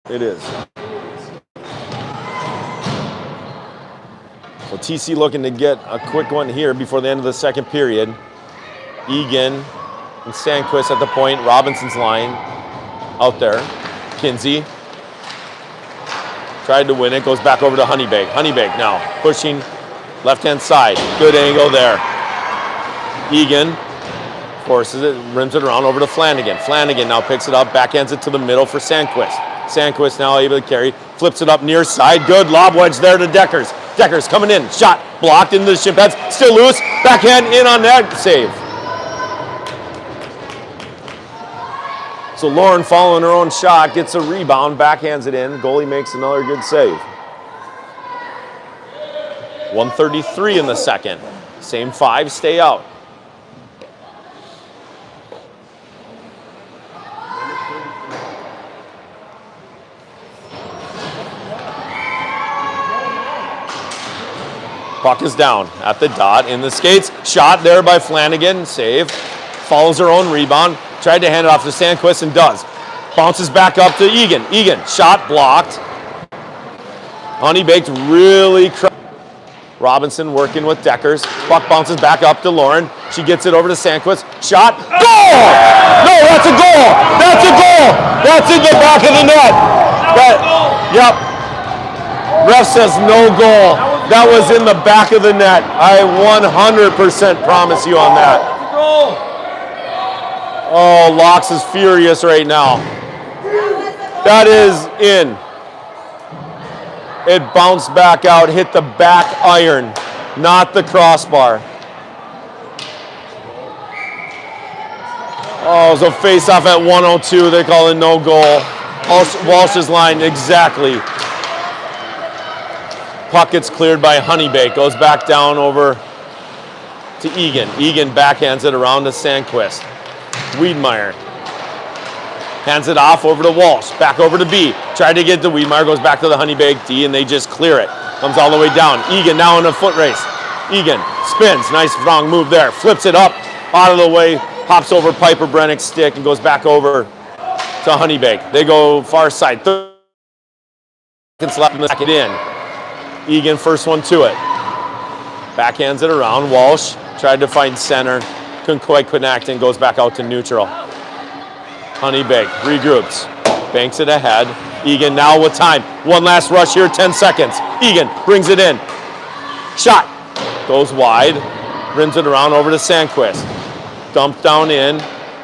It is. So TC looking to get a quick one here before the end of the second period. Egan and Sandquist at the point. Robinson's line out there. Kinsey tried to win it. Goes back over to Honeybaked. Honeybaked now pushing left-hand side. Good angle there. Egan forces it, rims it around over to Flanagan. Flanagan now picks it up, backhands it to the middle for Sandquist. Sandquist now able to carry, flips it up near side. Good lob wedge there to Deckers. Deckers coming in, shot blocked into the shin pads, still loose. Backhand in on that save. So Lauren following her own shot, gets a rebound, backhands it in. Goalie makes another good save. 1:33 in the second. Same 5 stay out. Puck is down at the dot in the skates. Shot there by Flanagan. Save. Follows her own rebound. Tried to hand it off to Sandquist and does. Bounces back up to Egan. Egan, shot blocked. Honeybaked really Robinson working with Deckers. Puck bounces back up to Lauren. She gets it over to Sandquist. Shot. Goal! No, that's a goal! That's a goal! That's in the back of the net. Yep. Ref says no goal. That was in the back of the net. I 100% promise you on that. Oh, Locks is furious right now. That is in. It bounced back out, hit the back iron, not the crossbar. Oh, it was a face-off at 102. They call it no goal. Walsh's line, exactly. Puck gets cleared by Honeybaked. Goes back down over to Egan. Egan backhands it around to Sandquist. Wiedmeyer hands it off over to Walsh. Back over to B. Tried to get to Wiedmeyer. Goes back to the Honeybaked D, and they just clear it. Comes all the way down. Egan now in a foot race. Egan spins. Nice strong move there. Flips it up out of the way. Hops over Piper Brennick's stick and goes back over to Honeybaked. They go far side. 30 seconds left in the second in. Egan first one to it. Backhands it around. Walsh tried to find center. Couldn't quite connect and goes back out to neutral. Honeybaked regroups. Banks it ahead. Egan now with time. One last rush here, 10 seconds. Egan brings it in. Shot. Goes wide. Rims it around over to Sandquist. Dumped down in.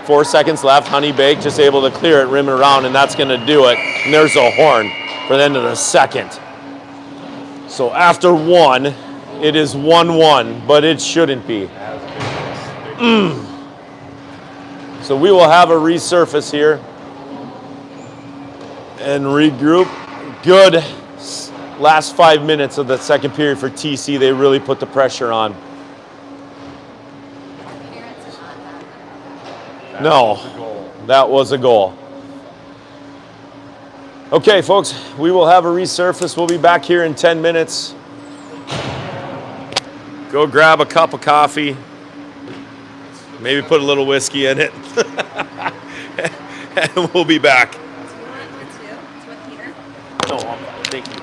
4 seconds left. Honeybaked just able to clear it, rim it around, and that's going to do it. And there's a horn for the end of the second. So after 1, it is 1-1, but it shouldn't be. So we will have a resurface here and regroup. Good last 5 minutes of the second period for TC. They really put the pressure on. No, that was a goal. Okay, folks, we will have a resurface. We'll be back here in 10 minutes. Go grab a cup of coffee. Maybe put a little whiskey in it. And we'll be back. No, I'm fine. Thank you.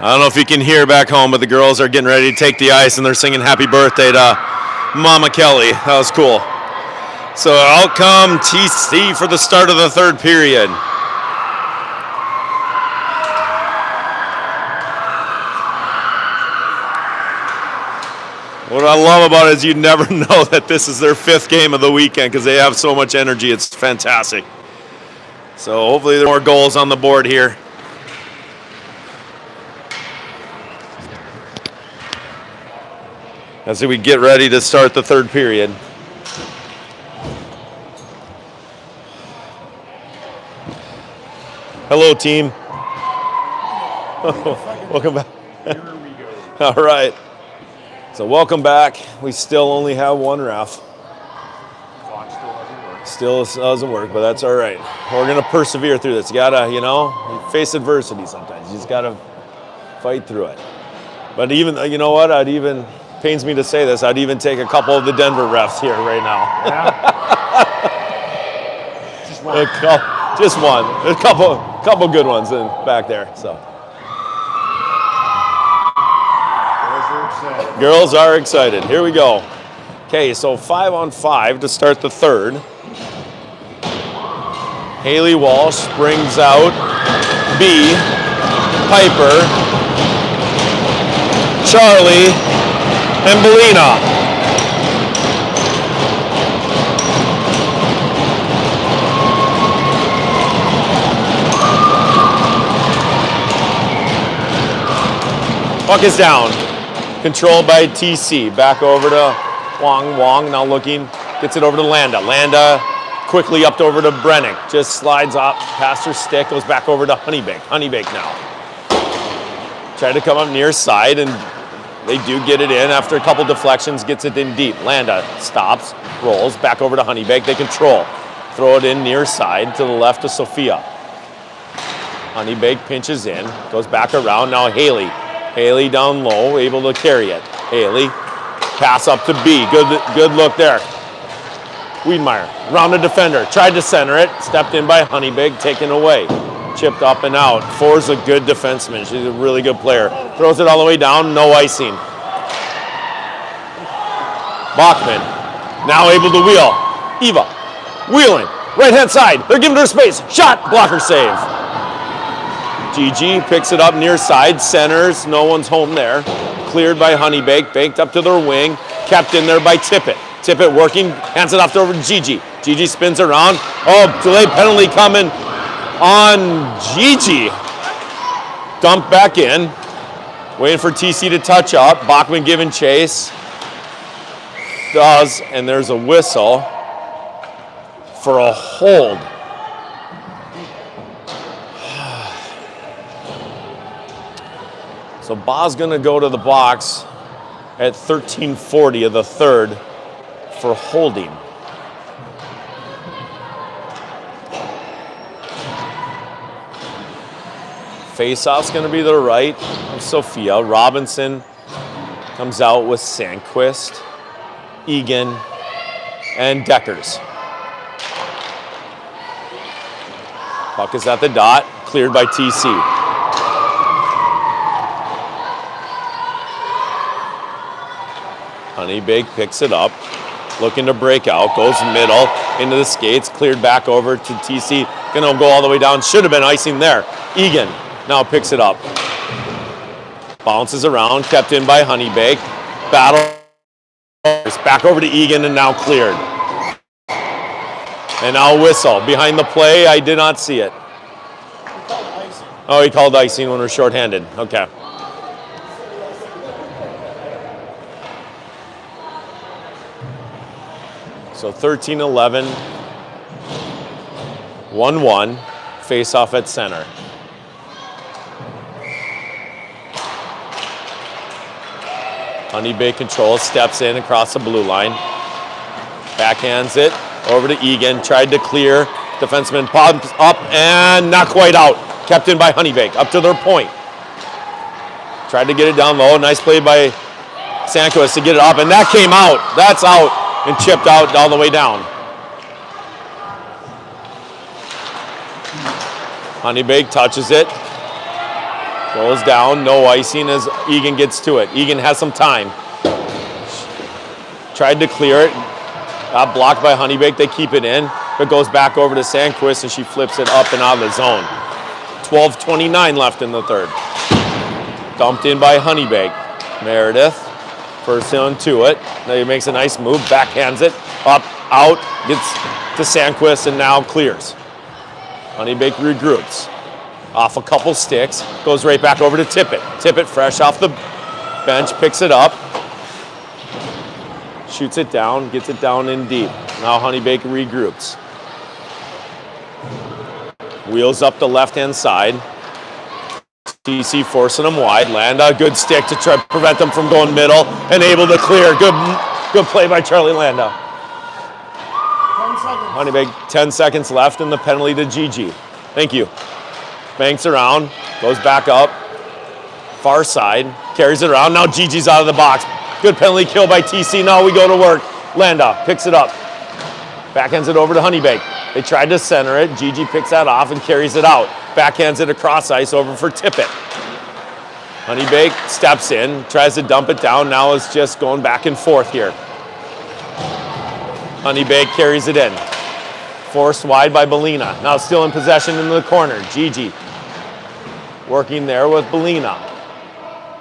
I don't know if you can hear back home, but the girls are getting ready to take the ice, and they're singing happy birthday to Mama Kelly. That was cool. So out come TC for the start of the third period. What I love about it is you never know that this is their 5th game of the weekend because they have so much energy. It's fantastic. So hopefully there are more goals on the board here. As we get ready to start the third period. Hello, team. Welcome back. Here we go. All right. So welcome back. We still only have one ref. Clock still doesn't work. Still doesn't work, but that's all right. We're gonna persevere through this. You gotta, you face adversity sometimes. You just gotta fight through it. But even, you know what? Pains me to say this, I'd even take a couple of the Denver refs here right now. Yeah. Just one. Just one. A couple good ones in back there. So. Girls are excited. Here we go. Okay, so 5-on-5 to start the third. Haley Walsh brings out B, Piper, Charlie, and Belina. Puck is down. Controlled by TC. Back over to Wong. Wong now looking. Gets it over to Landa. Landa quickly up over to Brennick. Just slides up past her stick. Goes back over to Honeybaked. Honeybaked now. Tried to come up near side, and they do get it in after a couple deflections. Gets it in deep. Landa stops. Rolls. Back over to Honeybaked. They control. Throw it in near side to the left of Sophia. Honeybaked pinches in. Goes back around. Now Haley. Haley down low, able to carry it. Haley, pass up to B. Good look there. Wiedmeyer, round the defender, tried to center it, stepped in by Honeybaked, taken away. Chipped up and out. Four's a good defenseman. She's a really good player. Throws it all the way down, no icing. Bachman, now able to wheel. Eva, wheeling, right-hand side. They're giving her space. Shot, blocker save. GG picks it up near side, centers, no one's home there. Cleared by Honeybaked, baked up to their wing, kept in there by Tippett. Tippett working, hands it off over to Gigi. Gigi spins around. Oh, delayed penalty coming on Gigi. Dumped back in, waiting for TC to touch up. Bachman giving chase. Does, and there's a whistle for a hold. So Ba's gonna go to the box at 13:40 of the third for holding. Face-off's gonna be to the right of Sophia. Robinson comes out with Sandquist, Egan, and Deckers. Puck is at the dot, cleared by TC. Honeybaked picks it up, looking to break out, goes middle, into the skates, cleared back over to TC, gonna go all the way down, should have been icing there. Egan now picks it up. Bounces around, kept in by Honeybaked. Battle, back over to Egan and now cleared. And now whistle. Behind the play, I did not see it. Oh, he called icing when we're shorthanded, okay. So 13-11, 1-1, face-off at center. Honeybaked controls, steps in across the blue line. Backhands it over to Egan, tried to clear. Defenseman pops up and not quite out. Kept in by Honeybaked, up to their point. Tried to get it down low, nice play by Sanquist to get it up, and that came out. That's out. And chipped out all the way down. Honeybaked touches it. Goes down, no icing as Egan gets to it. Egan has some time. Tried to clear it. Got blocked by Honeybaked. They keep it in. But goes back over to Sandquist and she flips it up and out of the zone. 12:29 left in the third. Dumped in by Honeybaked. Meredith, first on to it. Now he makes a nice move, backhands it, up, out, gets to Sandquist and now clears. Honeybaked regroups. Off a couple sticks, goes right back over to Tippett. Tippett fresh off the bench, picks it up, shoots it down, gets it down in deep. Now Honeybaked regroups. Wheels up the left-hand side. TC forcing them wide. Landa, good stick to try to prevent them from going middle and able to clear. Good play by Charlie Landa. 10 seconds. Honeybaked, 10 seconds left and the penalty to Gigi. Thank you. Banks around, goes back up, far side, carries it around. Now Gigi's out of the box. Good penalty kill by TC. Now we go to work. Landa picks it up, backhands it over to Honeybaked. They tried to center it. Gigi picks that off and carries it out. Backhands it across ice over for Tippett. Honeybaked steps in, tries to dump it down. Now it's just going back and forth here. Honeybaked carries it in. Forced wide by Belina. Now still in possession in the corner. Gigi working there with Belina.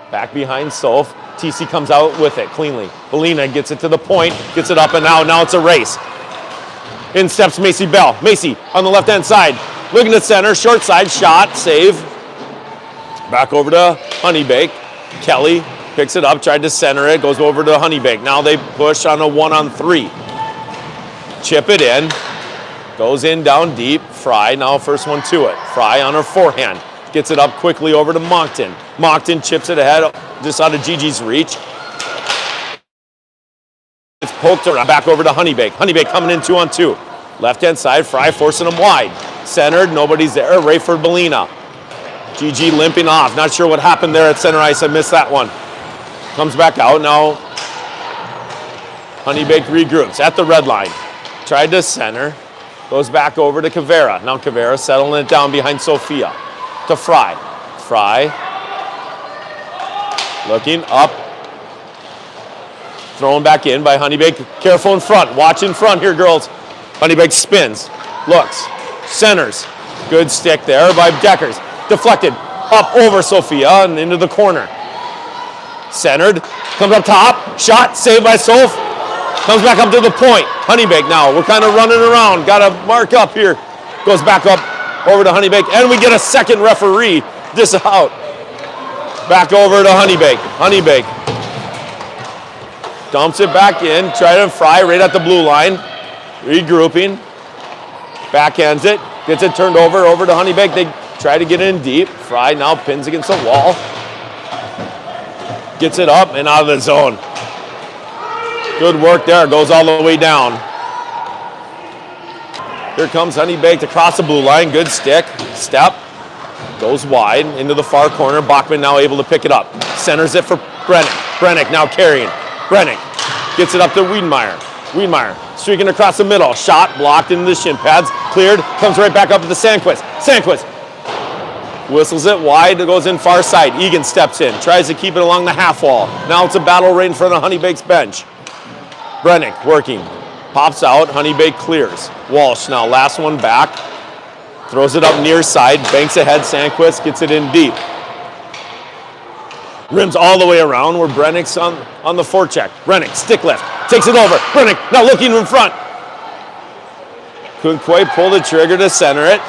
Back behind Soph. TC comes out with it cleanly. Belina gets it to the point, gets it up and out. Now it's a race. In steps Macy Bell. Macy on the left-hand side. Looking at center, short side, shot, save. Back over to Honeybaked. Kelly picks it up, tried to center it, goes over to Honeybaked. Now they push on a 1-on-3. Chip it in. Goes in down deep. Fry now first one to it. Fry on her forehand. Gets it up quickly over to Moncton. Moncton chips it ahead just out of Gigi's reach. It's poked around back over to Honeybaked. Honeybaked coming in 2-on-2. Left-hand side, Fry forcing them wide. Centered, nobody's there. Rayford Belina. Gigi limping off. Not sure what happened there at center ice. I missed that one. Comes back out. Now Honeybaked regroups at the red line. Tried to center. Goes back over to Cavera. Now Cavera settling it down behind Sophia. To Fry. Fry. Looking up. Thrown back in by Honeybaked. Careful in front. Watch in front here, girls. Honeybaked spins. Looks. Centers. Good stick there by Deckers. Deflected. Up over Sophia and into the corner. Centered. Comes up top. Shot. Saved by Soph. Comes back up to the point. Honeybaked now. We're kind of running around. Got to mark up here. Goes back up over to Honeybaked. And we get a second referee disallow. Back over to Honeybaked. Honeybaked dumps it back in. Try to Fry right at the blue line. Regrouping. Backhands it. Gets it turned over to Honeybaked. They try to get in deep. Fry now pins against the wall. Gets it up and out of the zone. Good work there. Goes all the way down. Here comes Honeybaked across the blue line. Good stick. Step. Goes wide into the far corner. Bachman now able to pick it up. Centers it for Brennick. Brennick now carrying. Brennick gets it up to Wiedemeyer. Wiedemeyer streaking across the middle. Shot blocked into the shin pads. Cleared. Comes right back up to the Sandquist. Sandquist whistles it wide. It goes in far side. Egan steps in. Tries to keep it along the half wall. Now it's a battle right in front of Honeybaked's bench. Brennick working. Pops out. Honeybaked clears. Walsh now last one back. Throws it up near side. Banks ahead. Sandquist gets it in deep. Rims all the way around where Brennick's on the forecheck. Brennick, stick lift. Takes it over. Brennick now looking in front. Couldn't quite pull the trigger to center it.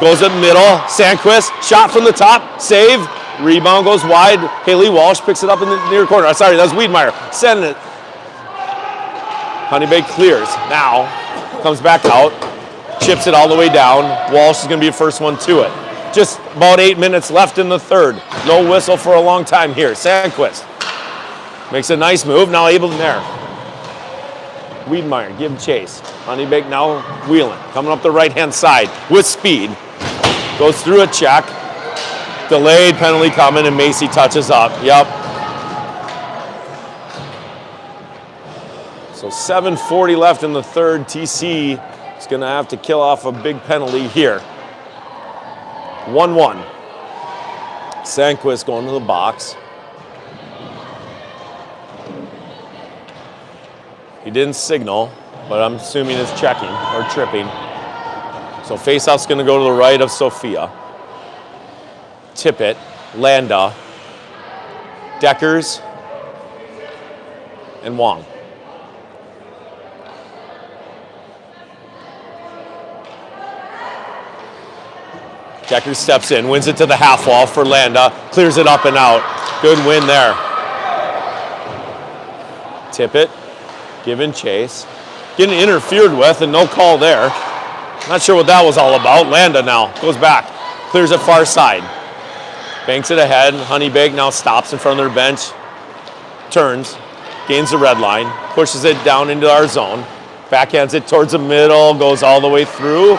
Goes up middle. Sandquist, shot from the top. Save. Rebound goes wide. Haley Walsh picks it up in the near corner. Sorry, that's Wiedemeyer. Sending it. Honeybaked clears. Now comes back out. Chips it all the way down. Walsh is going to be the first one to it. Just about 8 minutes left in the third. No whistle for a long time here. Sandquist makes a nice move. Now able in there. Wiedemeyer, give chase. Honeybaked now wheeling. Coming up the right-hand side with speed. Goes through a check. Delayed penalty coming and Macy touches up. Yep. So 7:40 left in the third. TC is going to have to kill off a big penalty here. 1-1. Sandquist going to the box. He didn't signal, but I'm assuming it's checking or tripping. So faceoff's going to go to the right of Sophia. Tippett, Landa, Deckers, and Wong. Deckers steps in, wins it to the half wall for Landa, clears it up and out. Good win there. Tippett, giving chase. Getting interfered with and no call there. Not sure what that was all about. Landa now goes back, clears it far side. Banks it ahead. Honeybaked now stops in front of their bench. Turns, gains the red line, pushes it down into our zone. Backhands it towards the middle, goes all the way through.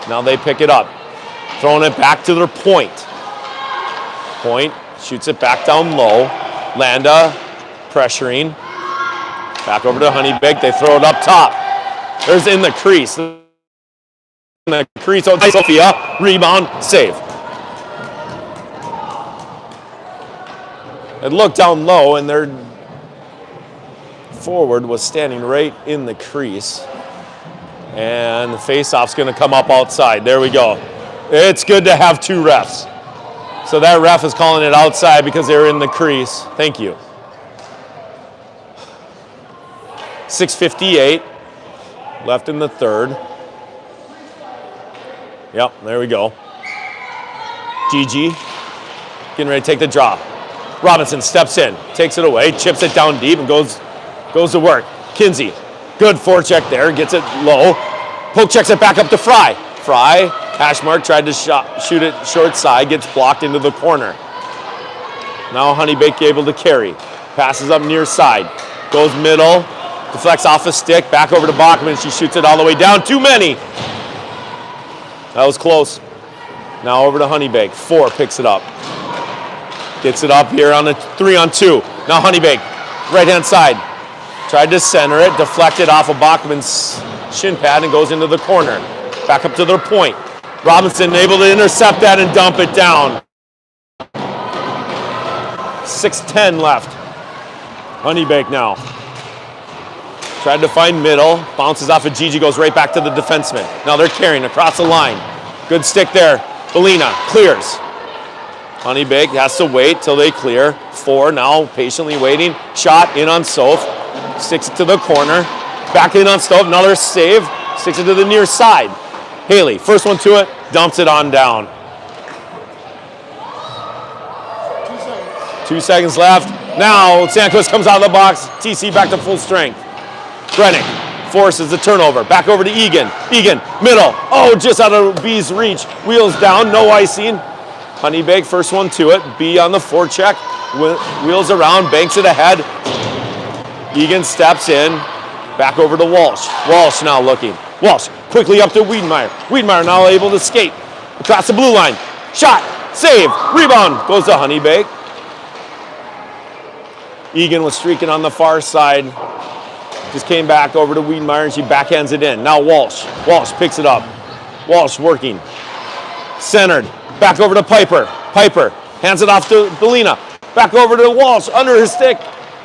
Now they pick it up. Throwing it back to their point. Point, shoots it back down low. Landa pressuring. Back over to Honeybaked. They throw it up top. There's in the crease. In the crease, Sophia. Rebound, save. It looked down low, and their forward was standing right in the crease. And the face-off's going to come up outside. There we go. It's good to have two refs. So that ref is calling it outside because they were in the crease. Thank you. 6:58 left in the third. Yep, there we go. Gigi getting ready to take the draw. Robinson steps in, takes it away, chips it down deep, and goes to work. Kinsey, good forecheck there, gets it low. Poke checks it back up to Fry. Fry, hash mark, tried to shoot it short side, gets blocked into the corner. Now Honeybaked able to carry. Passes up near side, goes middle, deflects off a stick, back over to Bachman. She shoots it all the way down. Too many. That was close. Now over to Honeybaked. 4 picks it up. Gets it up here on a 3-on-2. Now Honeybaked, right-hand side. Tried to center it, deflected off of Bachman's shin pad and goes into the corner. Back up to their point. Robinson able to intercept that and dump it down. 6:10 left. Honeybaked now. Tried to find middle, bounces off of Gigi, goes right back to the defenseman. Now they're carrying across the line. Good stick there. Belina clears. Honeybaked has to wait till they clear. 4 now, patiently waiting. Shot in on Soph. Sticks it to the corner. Back in on Soph, another save. Sticks it to the near side. Haley, first one to it, dumps it on down. 2 seconds left. Now Sandquist comes out of the box. TC back to full strength. Brennick forces the turnover. Back over to Egan. Egan, middle. Oh, just out of B's reach. Wheels down, no icing. Honeybaked, first one to it. B on the forecheck. Wheels around, banks it ahead. Egan steps in. Back over to Walsh. Walsh now looking. Walsh quickly up to Wiedemeyer. Wiedemeyer now able to skate across the blue line. Shot, save, rebound. Goes to Honeybaked. Egan was streaking on the far side. Just came back over to Wiedemeyer and she backhands it in. Now Walsh. Walsh picks it up. Walsh working. Centered. Back over to Piper. Piper hands it off to Belina. Back over to Walsh under his stick.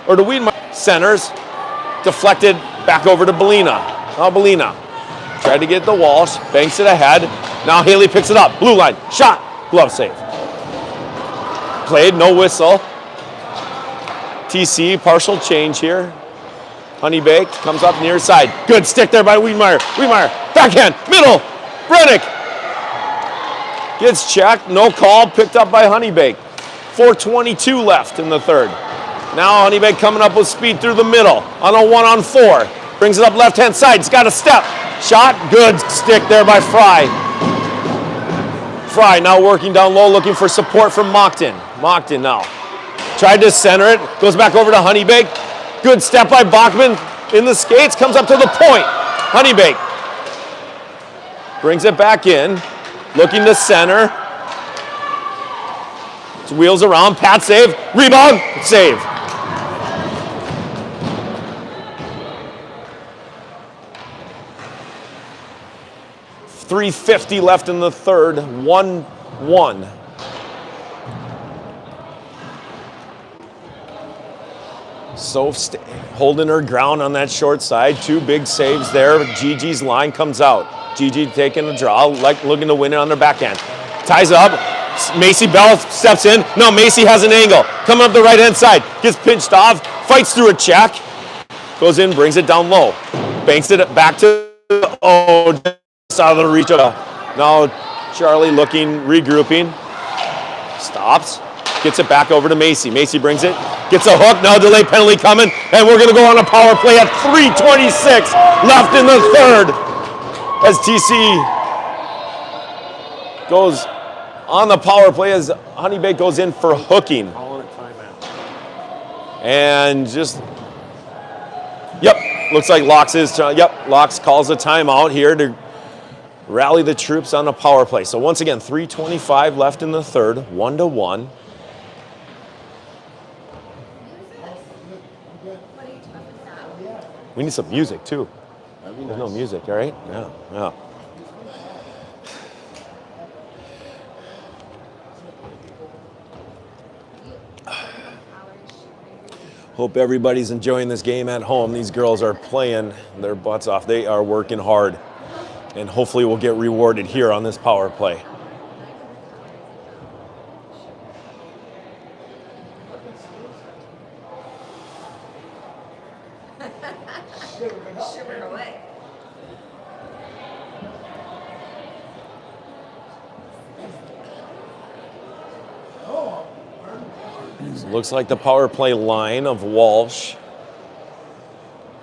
Or to Wiedemeyer. Centers. Deflected back over to Belina. Now Belina tried to get the Walsh. Banks it ahead. Now Haley picks it up. Blue line. Shot. Glove save. Played. No whistle. TC. Partial change here. Honeybaked comes up near side. Good stick there by Wiedemeyer. Wiedemeyer, backhand, middle. Brennick gets checked. No call. Picked up by Honeybaked. 4:22 left in the third. Now Honeybaked coming up with speed through the middle on a 1-on-4. Brings it up left-hand side. It's got a step. Shot. Good stick there by Fry. Fry now working down low, looking for support from Mockton. Mockton now tried to center it. Goes back over to Honeybaked. Good step by Bachman in the skates, comes up to the point. Honeybaked brings it back in, looking to center. Wheels around, pat save, rebound, save. .350 left in the third, 1-1. So holding her ground on that short side. 2 big saves there. Gigi's line comes out. Gigi taking a draw, like looking to win it on their backhand. Ties up. Macy Bell steps in. No, Macy has an angle. Coming up the right-hand side. Gets pinched off. Fights through a check. Goes in, brings it down low. Banks it back to just out of the reach of. Now Charlie looking, regrouping. Stops. Gets it back over to Macy. Macy brings it. Gets a hook. Now delay penalty coming. And we're going to go on a power play at 3:26 left in the third. As TC goes on the power play as Honeybaked goes in for hooking. And just, looks like Locks calls a timeout here to rally the troops on the power play. So once again, 3:25 left in the third, 1-1. We need some music too. There's no music, all right? Yeah. Hope everybody's enjoying this game at home. These girls are playing their butts off. They are working hard. And hopefully we'll get rewarded here on this power play. Shiver away. Looks like the power play line of Walsh,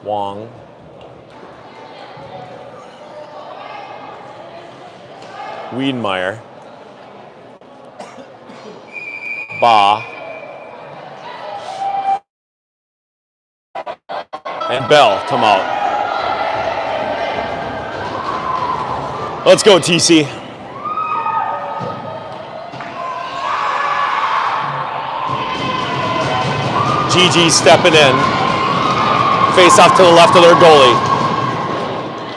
Wong, Wiedemeyer, Ba, and Bell come out. Let's go, TC. Gigi stepping in. Face off to the left of their goalie.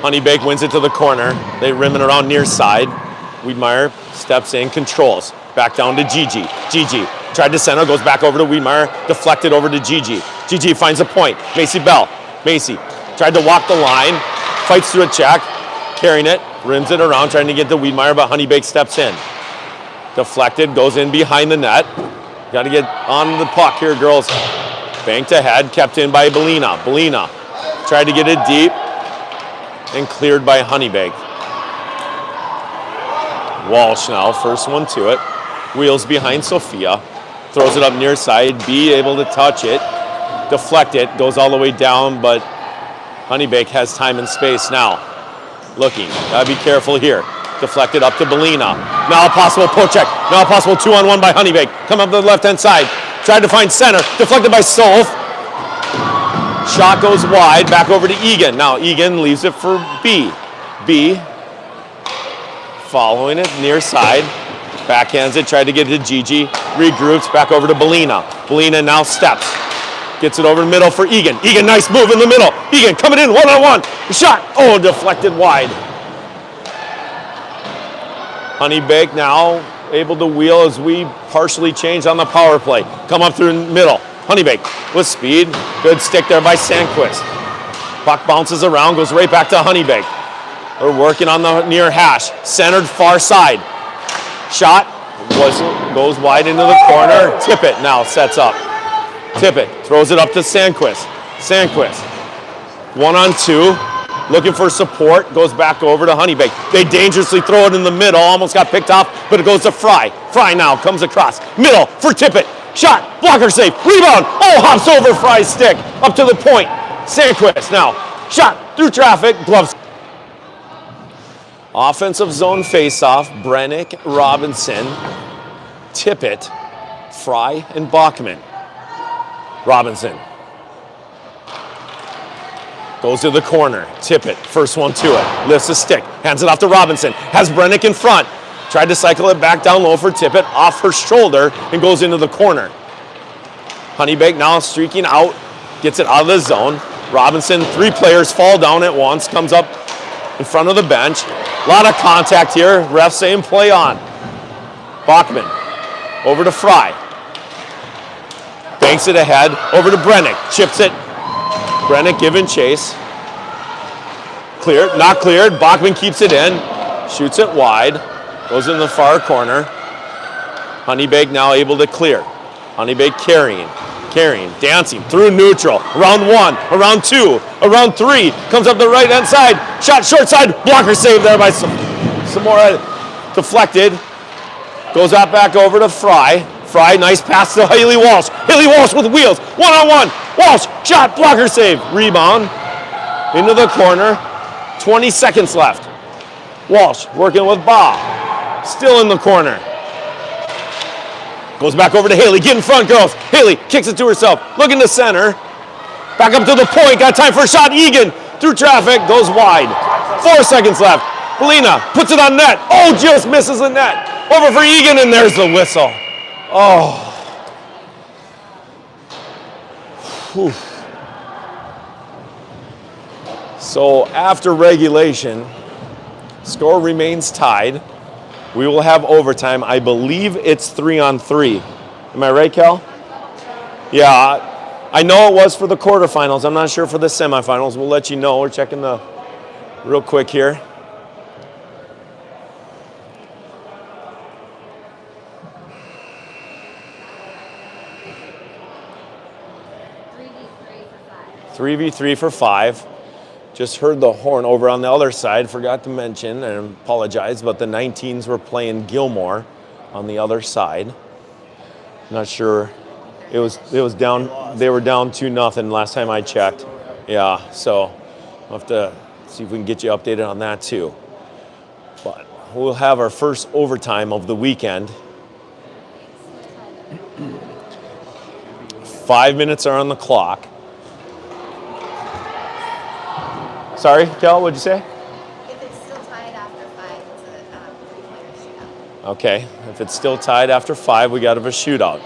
Honeybaked wins it to the corner. They rim it around near side. Wiedemeyer steps in, controls. Back down to Gigi. Gigi tried to center, goes back over to Wiedemeyer, deflected over to Gigi. Gigi finds a point. Macy Bell. Macy tried to walk the line, fights through a check, carrying it, rims it around, trying to get to Wiedemeyer, but Honeybaked steps in. Deflected, goes in behind the net. Got to get on the puck here, girls. Banked ahead, kept in by Belina. Belina tried to get it deep and cleared by Honeybaked. Walsh now, first one to it. Wheels behind Sophia. Throws it up near side. B able to touch it. Deflect it. Goes all the way down, but Honeybaked has time and space now. Looking. Gotta be careful here. Deflected up to Belina. Now a possible poke check. Now a possible 2-on-1 by Honeybaked. Come up the left-hand side. Tried to find center. Deflected by Solf. Shot goes wide. Back over to Egan. Now Egan leaves it for B. B following it near side. Backhands it. Tried to get it to Gigi. Regroups. Back over to Belina. Belina now steps. Gets it over the middle for Egan. Egan, nice move in the middle. Egan coming in one-on-one. Shot. Oh, deflected wide. Honeybaked now able to wheel as we partially change on the power play. Come up through the middle. Honeybaked with speed. Good stick there by Sandquist. Puck bounces around, goes right back to Honeybaked. They're working on the near hash. Centered far side. Shot goes wide into the corner. Tippett now sets up. Tippett throws it up to Sandquist. Sandquist. 1-on-2. Looking for support, goes back over to Honeybaked. They dangerously throw it in the middle, almost got picked off, but it goes to Fry. Fry now comes across. Middle for Tippett. Shot, blocker save, rebound. Oh, hops over Fry's stick, up to the point. Sandquist now. Shot through traffic, gloves. Offensive zone faceoff, Brennick, Robinson, Tippett, Fry, and Bachman. Robinson. Goes to the corner. Tippett, first one to it. Lifts a stick. Hands it off to Robinson. Has Brennick in front. Tried to cycle it back down low for Tippett. Off her shoulder and goes into the corner. Honeybaked now streaking out. Gets it out of the zone. Robinson, 3 players fall down at once. Comes up in front of the bench. A lot of contact here. Ref saying play on. Bachman over to Fry. Banks it ahead, over to Brennick, chips it. Brennick giving chase. Cleared, not cleared. Bachman keeps it in, shoots it wide, goes in the far corner. Honeybaked now able to clear. Honeybaked carrying, dancing through neutral. Around 1, around 2, around 3. Comes up the right hand side. Shot short side. Blocker save there by Samora. Deflected. Goes out back over to Fry. Fry, nice pass to Haley Walsh. Haley Walsh with wheels. 1-on-1. Walsh, shot, blocker save. Rebound. Into the corner. 20 seconds left. Walsh working with Ba. Still in the corner. Goes back over to Haley. Get in front, girls. Haley kicks it to herself. Looking to center. Back up to the point. Got time for a shot. Egan through traffic. Goes wide. 4 seconds left. Belina puts it on net. Oh, just misses the net. Over for Egan, and there's the whistle. Oh. Whew. So after regulation, score remains tied. We will have overtime. I believe it's 3-on-3. Am I right, Cal? Yeah, I know it was for the quarterfinals. I'm not sure for the semifinals. We'll let you know. We're checking the real quick here. Three v 3 for 5. Just heard the horn over on the other side. Forgot to mention and apologize, but the 19s were playing Gilmore on the other side. Not sure. It was down. They were down 2-0 last time I checked. Yeah, so we'll have to see if we can get you updated on that too. But we'll have our first overtime of the weekend. 5 minutes are on the clock. Sorry, Kel, what'd you say? If it's still tied after 5, it's a 3-player shootout. Okay, if it's still tied after 5, we got a shootout.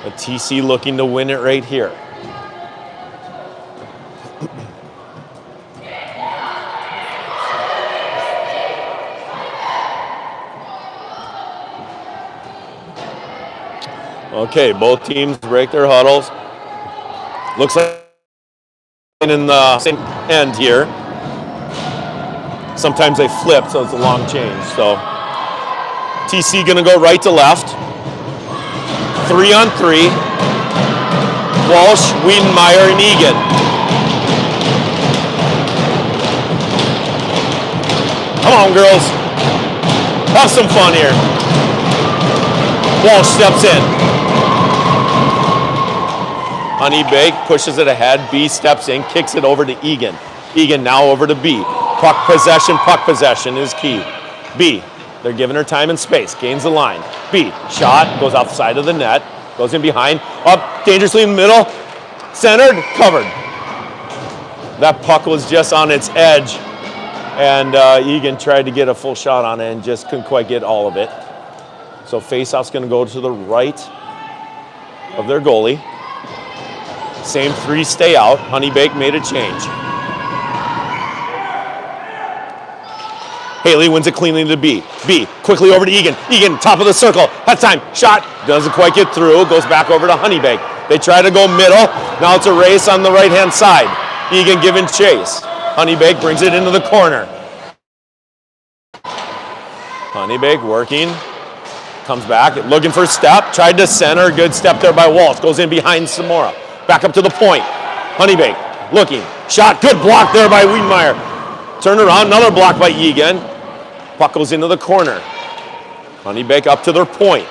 A TC looking to win it right here. Okay, both teams break their huddles. Looks like in the same end here. Sometimes they flip, so it's a long change. So TC gonna go right to left. 3-on-3. Walsh, Wiedenmeyer, and Egan. Come on, girls. Have some fun here. Walsh steps in. Honeybaked pushes it ahead. B steps in, kicks it over to Egan. Egan now over to B. Puck possession is key. B, they're giving her time and space. Gains the line. B, shot, goes outside of the net. Goes in behind. Up, dangerously in the middle. Centered, covered. That puck was just on its edge. And Egan tried to get a full shot on it and just couldn't quite get all of it. So faceoff's gonna go to the right of their goalie. Same 3 stay out. Honeybaked made a change. Haley wins it cleanly to B. B quickly over to Egan. Egan, top of the circle. Has time. Shot. Doesn't quite get through. Goes back over to Honeybaked. They try to go middle. Now it's a race on the right-hand side. Egan giving chase. Honeybaked brings it into the corner. Honeybaked working. Comes back. Looking for a step. Tried to center. Good step there by Walsh. Goes in behind Samora. Back up to the point. Honeybaked looking. Shot. Good block there by Wiedenmeyer. Turn around. Another block by Egan. Puck goes into the corner. Honeybaked up to their point.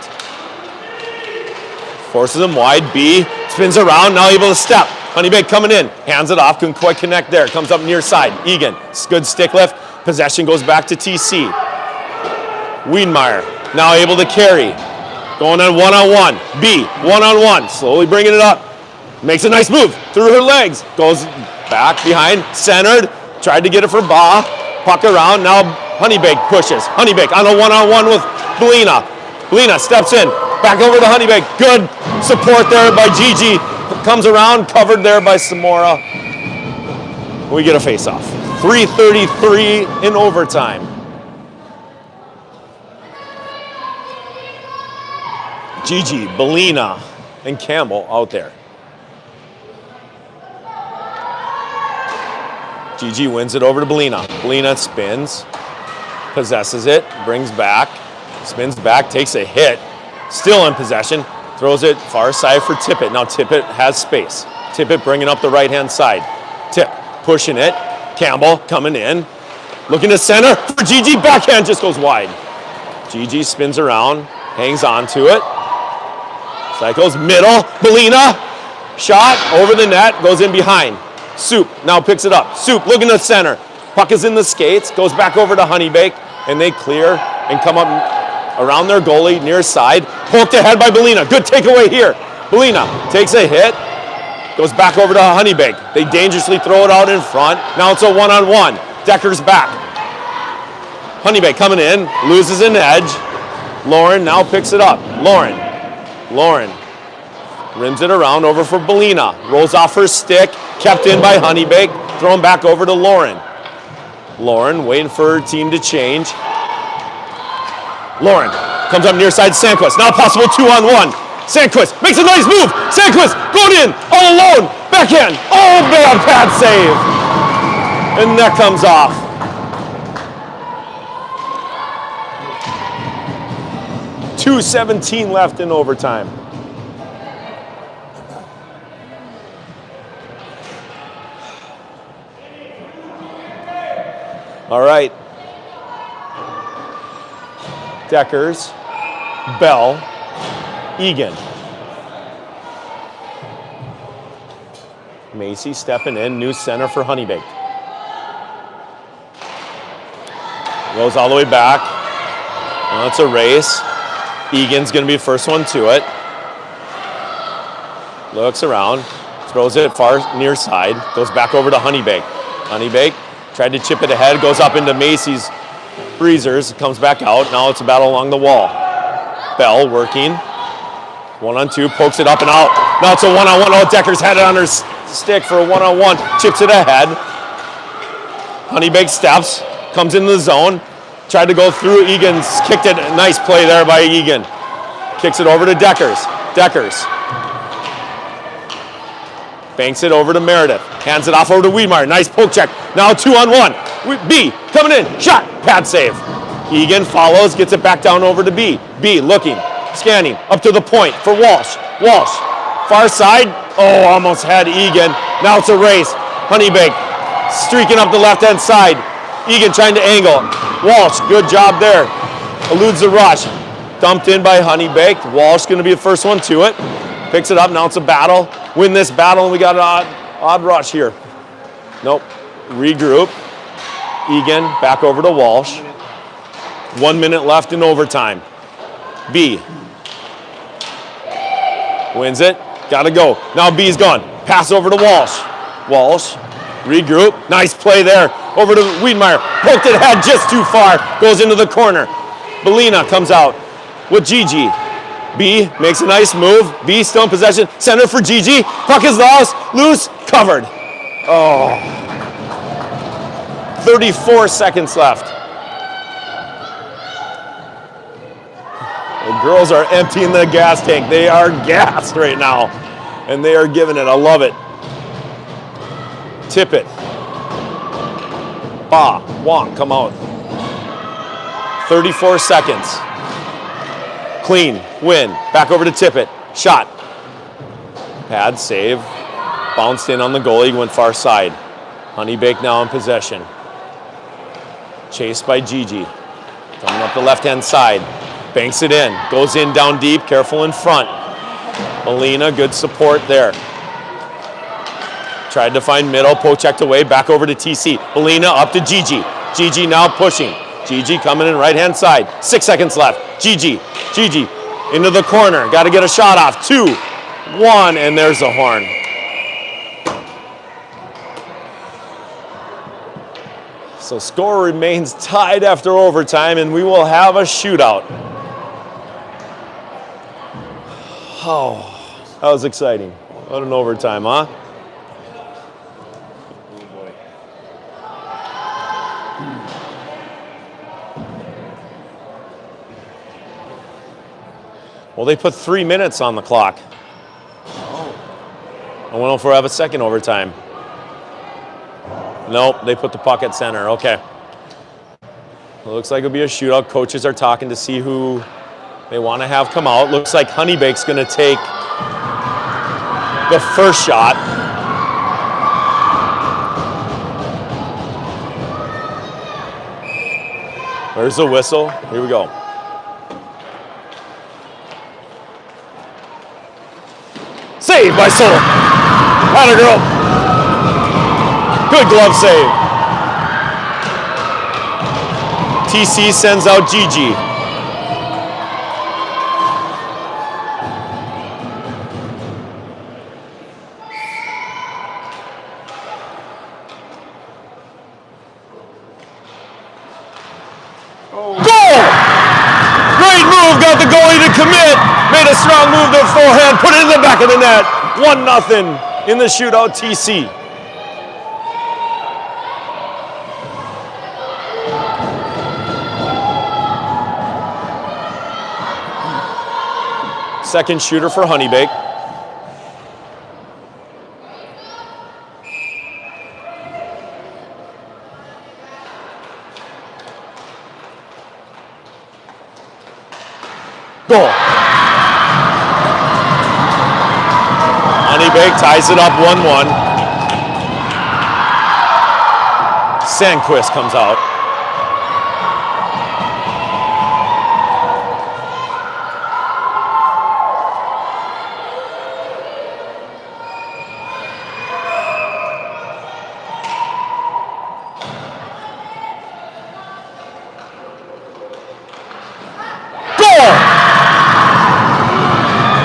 Forces him wide. B spins around. Now able to step. Honeybaked coming in. Hands it off. Couldn't quite connect there. Comes up near side. Egan. Good stick lift. Possession goes back to TC. Wiedenmeyer now able to carry. Going on one-on-one. B, one-on-one. Slowly bringing it up. Makes a nice move through her legs. Goes back behind. Centered. Tried to get it for Ba. Puck around. Now Honeybaked pushes. Honeybaked on a one-on-one with Belina. Belina steps in. Back over to Honeybaked. Good support there by Gigi. Comes around. Covered there by Samora. We get a face-off. 3:33 in overtime. Gigi, Belina, and Campbell out there. Gigi wins it over to Belina. Belina spins, possesses it, brings back, spins back, takes a hit, still in possession, throws it far side for Tippett. Now Tippett has space. Tippett bringing up the right-hand side. Tip, pushing it. Campbell coming in. Looking to center for Gigi. Backhand just goes wide. Gigi spins around, hangs on to it. Cycles middle. Belina. Shot over the net. Goes in behind. Soup now picks it up. Soup looking to center. Puck is in the skates. Goes back over to Honeybaked. And they clear and come up around their goalie near side. Poked ahead by Belina. Good takeaway here. Belina takes a hit. Goes back over to Honeybaked. They dangerously throw it out in front. Now it's a one-on-one. Decker's back. Honeybaked coming in. Loses an edge. Lauren now picks it up. Lauren rims it around over for Belina. Rolls off her stick. Kept in by Honeybaked. Thrown back over to Lauren. Lauren waiting for her team to change. Lauren comes up near side Sandquist. Now possible 2-on-1. Sandquist makes a nice move. Sandquist going in all alone. Backhand. Oh, bad pad save. And that comes off. .2:17 left in overtime. All right. Deckers, Bell, Egan. Macy stepping in, new center for Honeybaked. Goes all the way back. Now it's a race. Egan's gonna be the first one to it. Looks around, throws it far near side, goes back over to Honeybaked. Honeybaked tried to chip it ahead, goes up into Macy's Breezers, comes back out. Now it's a battle along the wall. Bell working. 1-on-2, pokes it up and out. Now it's a one-on-one. Oh, Decker's had it on her stick for a one-on-one. Chips it ahead. Honeybaked steps, comes into the zone. Tried to go through. Egan's kicked it. Nice play there by Egan. Kicks it over to Deckers. Deckers banks it over to Meredith. Hands it off over to Wiedmeyer. Nice poke check. Now 2-on-1. B coming in. Shot. Pad save. Egan follows. Gets it back down over to B. B looking. Scanning. Up to the point for Walsh. Walsh. Far side. Oh, almost had Egan. Now it's a race. Honeybaked streaking up the left-hand side. Egan trying to angle. Walsh, good job there. Eludes the rush. Dumped in by Honeybaked. Walsh going to be the first one to it. Picks it up. Now it's a battle. Win this battle, and we got an odd rush here. Nope. Regroup. Egan back over to Walsh. 1 minute left in overtime. B wins it. Got to go. Now B's gone. Pass over to Walsh. Walsh. Regroup. Nice play there. Over to Wiedmeyer. Poked it ahead just too far. Goes into the corner. Belina comes out with Gigi. B makes a nice move. B still in possession. Center for Gigi. Puck is lost. Loose. Covered. Oh. 34 seconds left. The girls are emptying the gas tank. They are gassed right now. And they are giving it. I love it. Tippett. Ba. Wong come out. 34 seconds. Clean. Win. Back over to Tippett. Shot. Pad save. Bounced in on the goalie. Went far side. Honeybaked now in possession. Chased by Gigi. Coming up the left-hand side. Banks it in. Goes in down deep. Careful in front. Melina, good support there. Tried to find middle. Poke checked away. Back over to TC. Melina up to Gigi. Gigi now pushing. Gigi coming in right-hand side. 6 seconds left. Gigi. Gigi into the corner. Got to get a shot off. 2, 1, and there's the horn. So score remains tied after overtime, and we will have a shootout. Oh, that was exciting. What an overtime, huh? Well, they put 3 minutes on the clock. I wonder if we'll have a second overtime. Nope, they put the puck at center. Okay. It looks like it'll be a shootout. Coaches are talking to see who they want to have come out. Looks like Honeybaked's going to take the first shot. There's the whistle. Here we go. Save by Soul. Atta girl. Good glove save. TC sends out Gigi. Great move, got the goalie to commit. Made a strong move to forehand, put it in the back of the net. 1-0 in the shootout, TC. Second shooter for Honeybaked. Goal. Honeybaked ties it up 1-1. Sandquist comes out.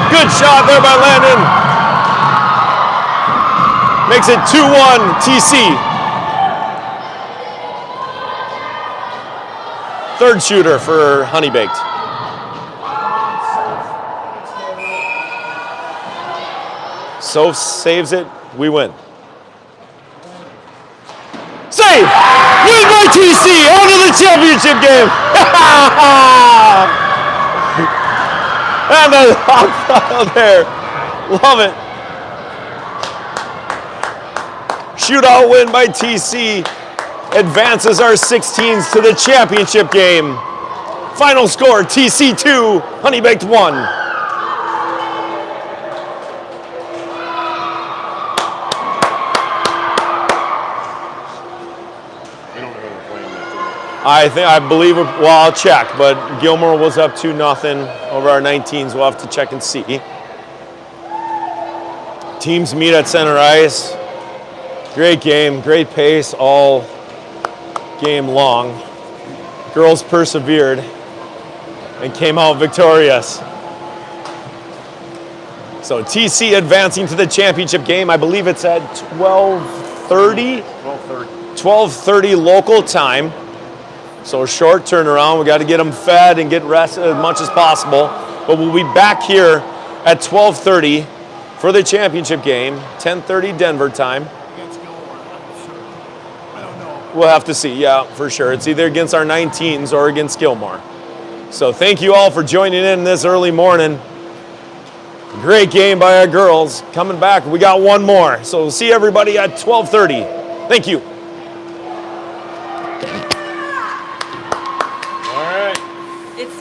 Good shot there by Landon. Makes it 2-1 TC. Third shooter for Honeybaked. Soph saves it, we win. Save! Win by TC, on to the championship game! And the hot foul there. Love it. Shootout win by TC. Advances our 16s to the championship game. Final score, TC 2, Honeybaked 1. I believe, well, I'll check, but Gilmore was up 2-0 over our 19s. We'll have to check and see. Teams meet at center ice. Great game, great pace all game long. Girls persevered and came out victorious. So TC advancing to the championship game. I believe it's at 12:30. 12:30 local time. So a short turnaround. We got to get them fed and get rested as much as possible. But we'll be back here at 12:30 for the championship game. 10:30 Denver time. We'll have to see, yeah, for sure. It's either against our 19s or against Gilmore. So thank you all for joining in this early morning. Great game by our girls. Coming back, we got one more. So we'll see everybody at 12:30. Thank you. All right. It's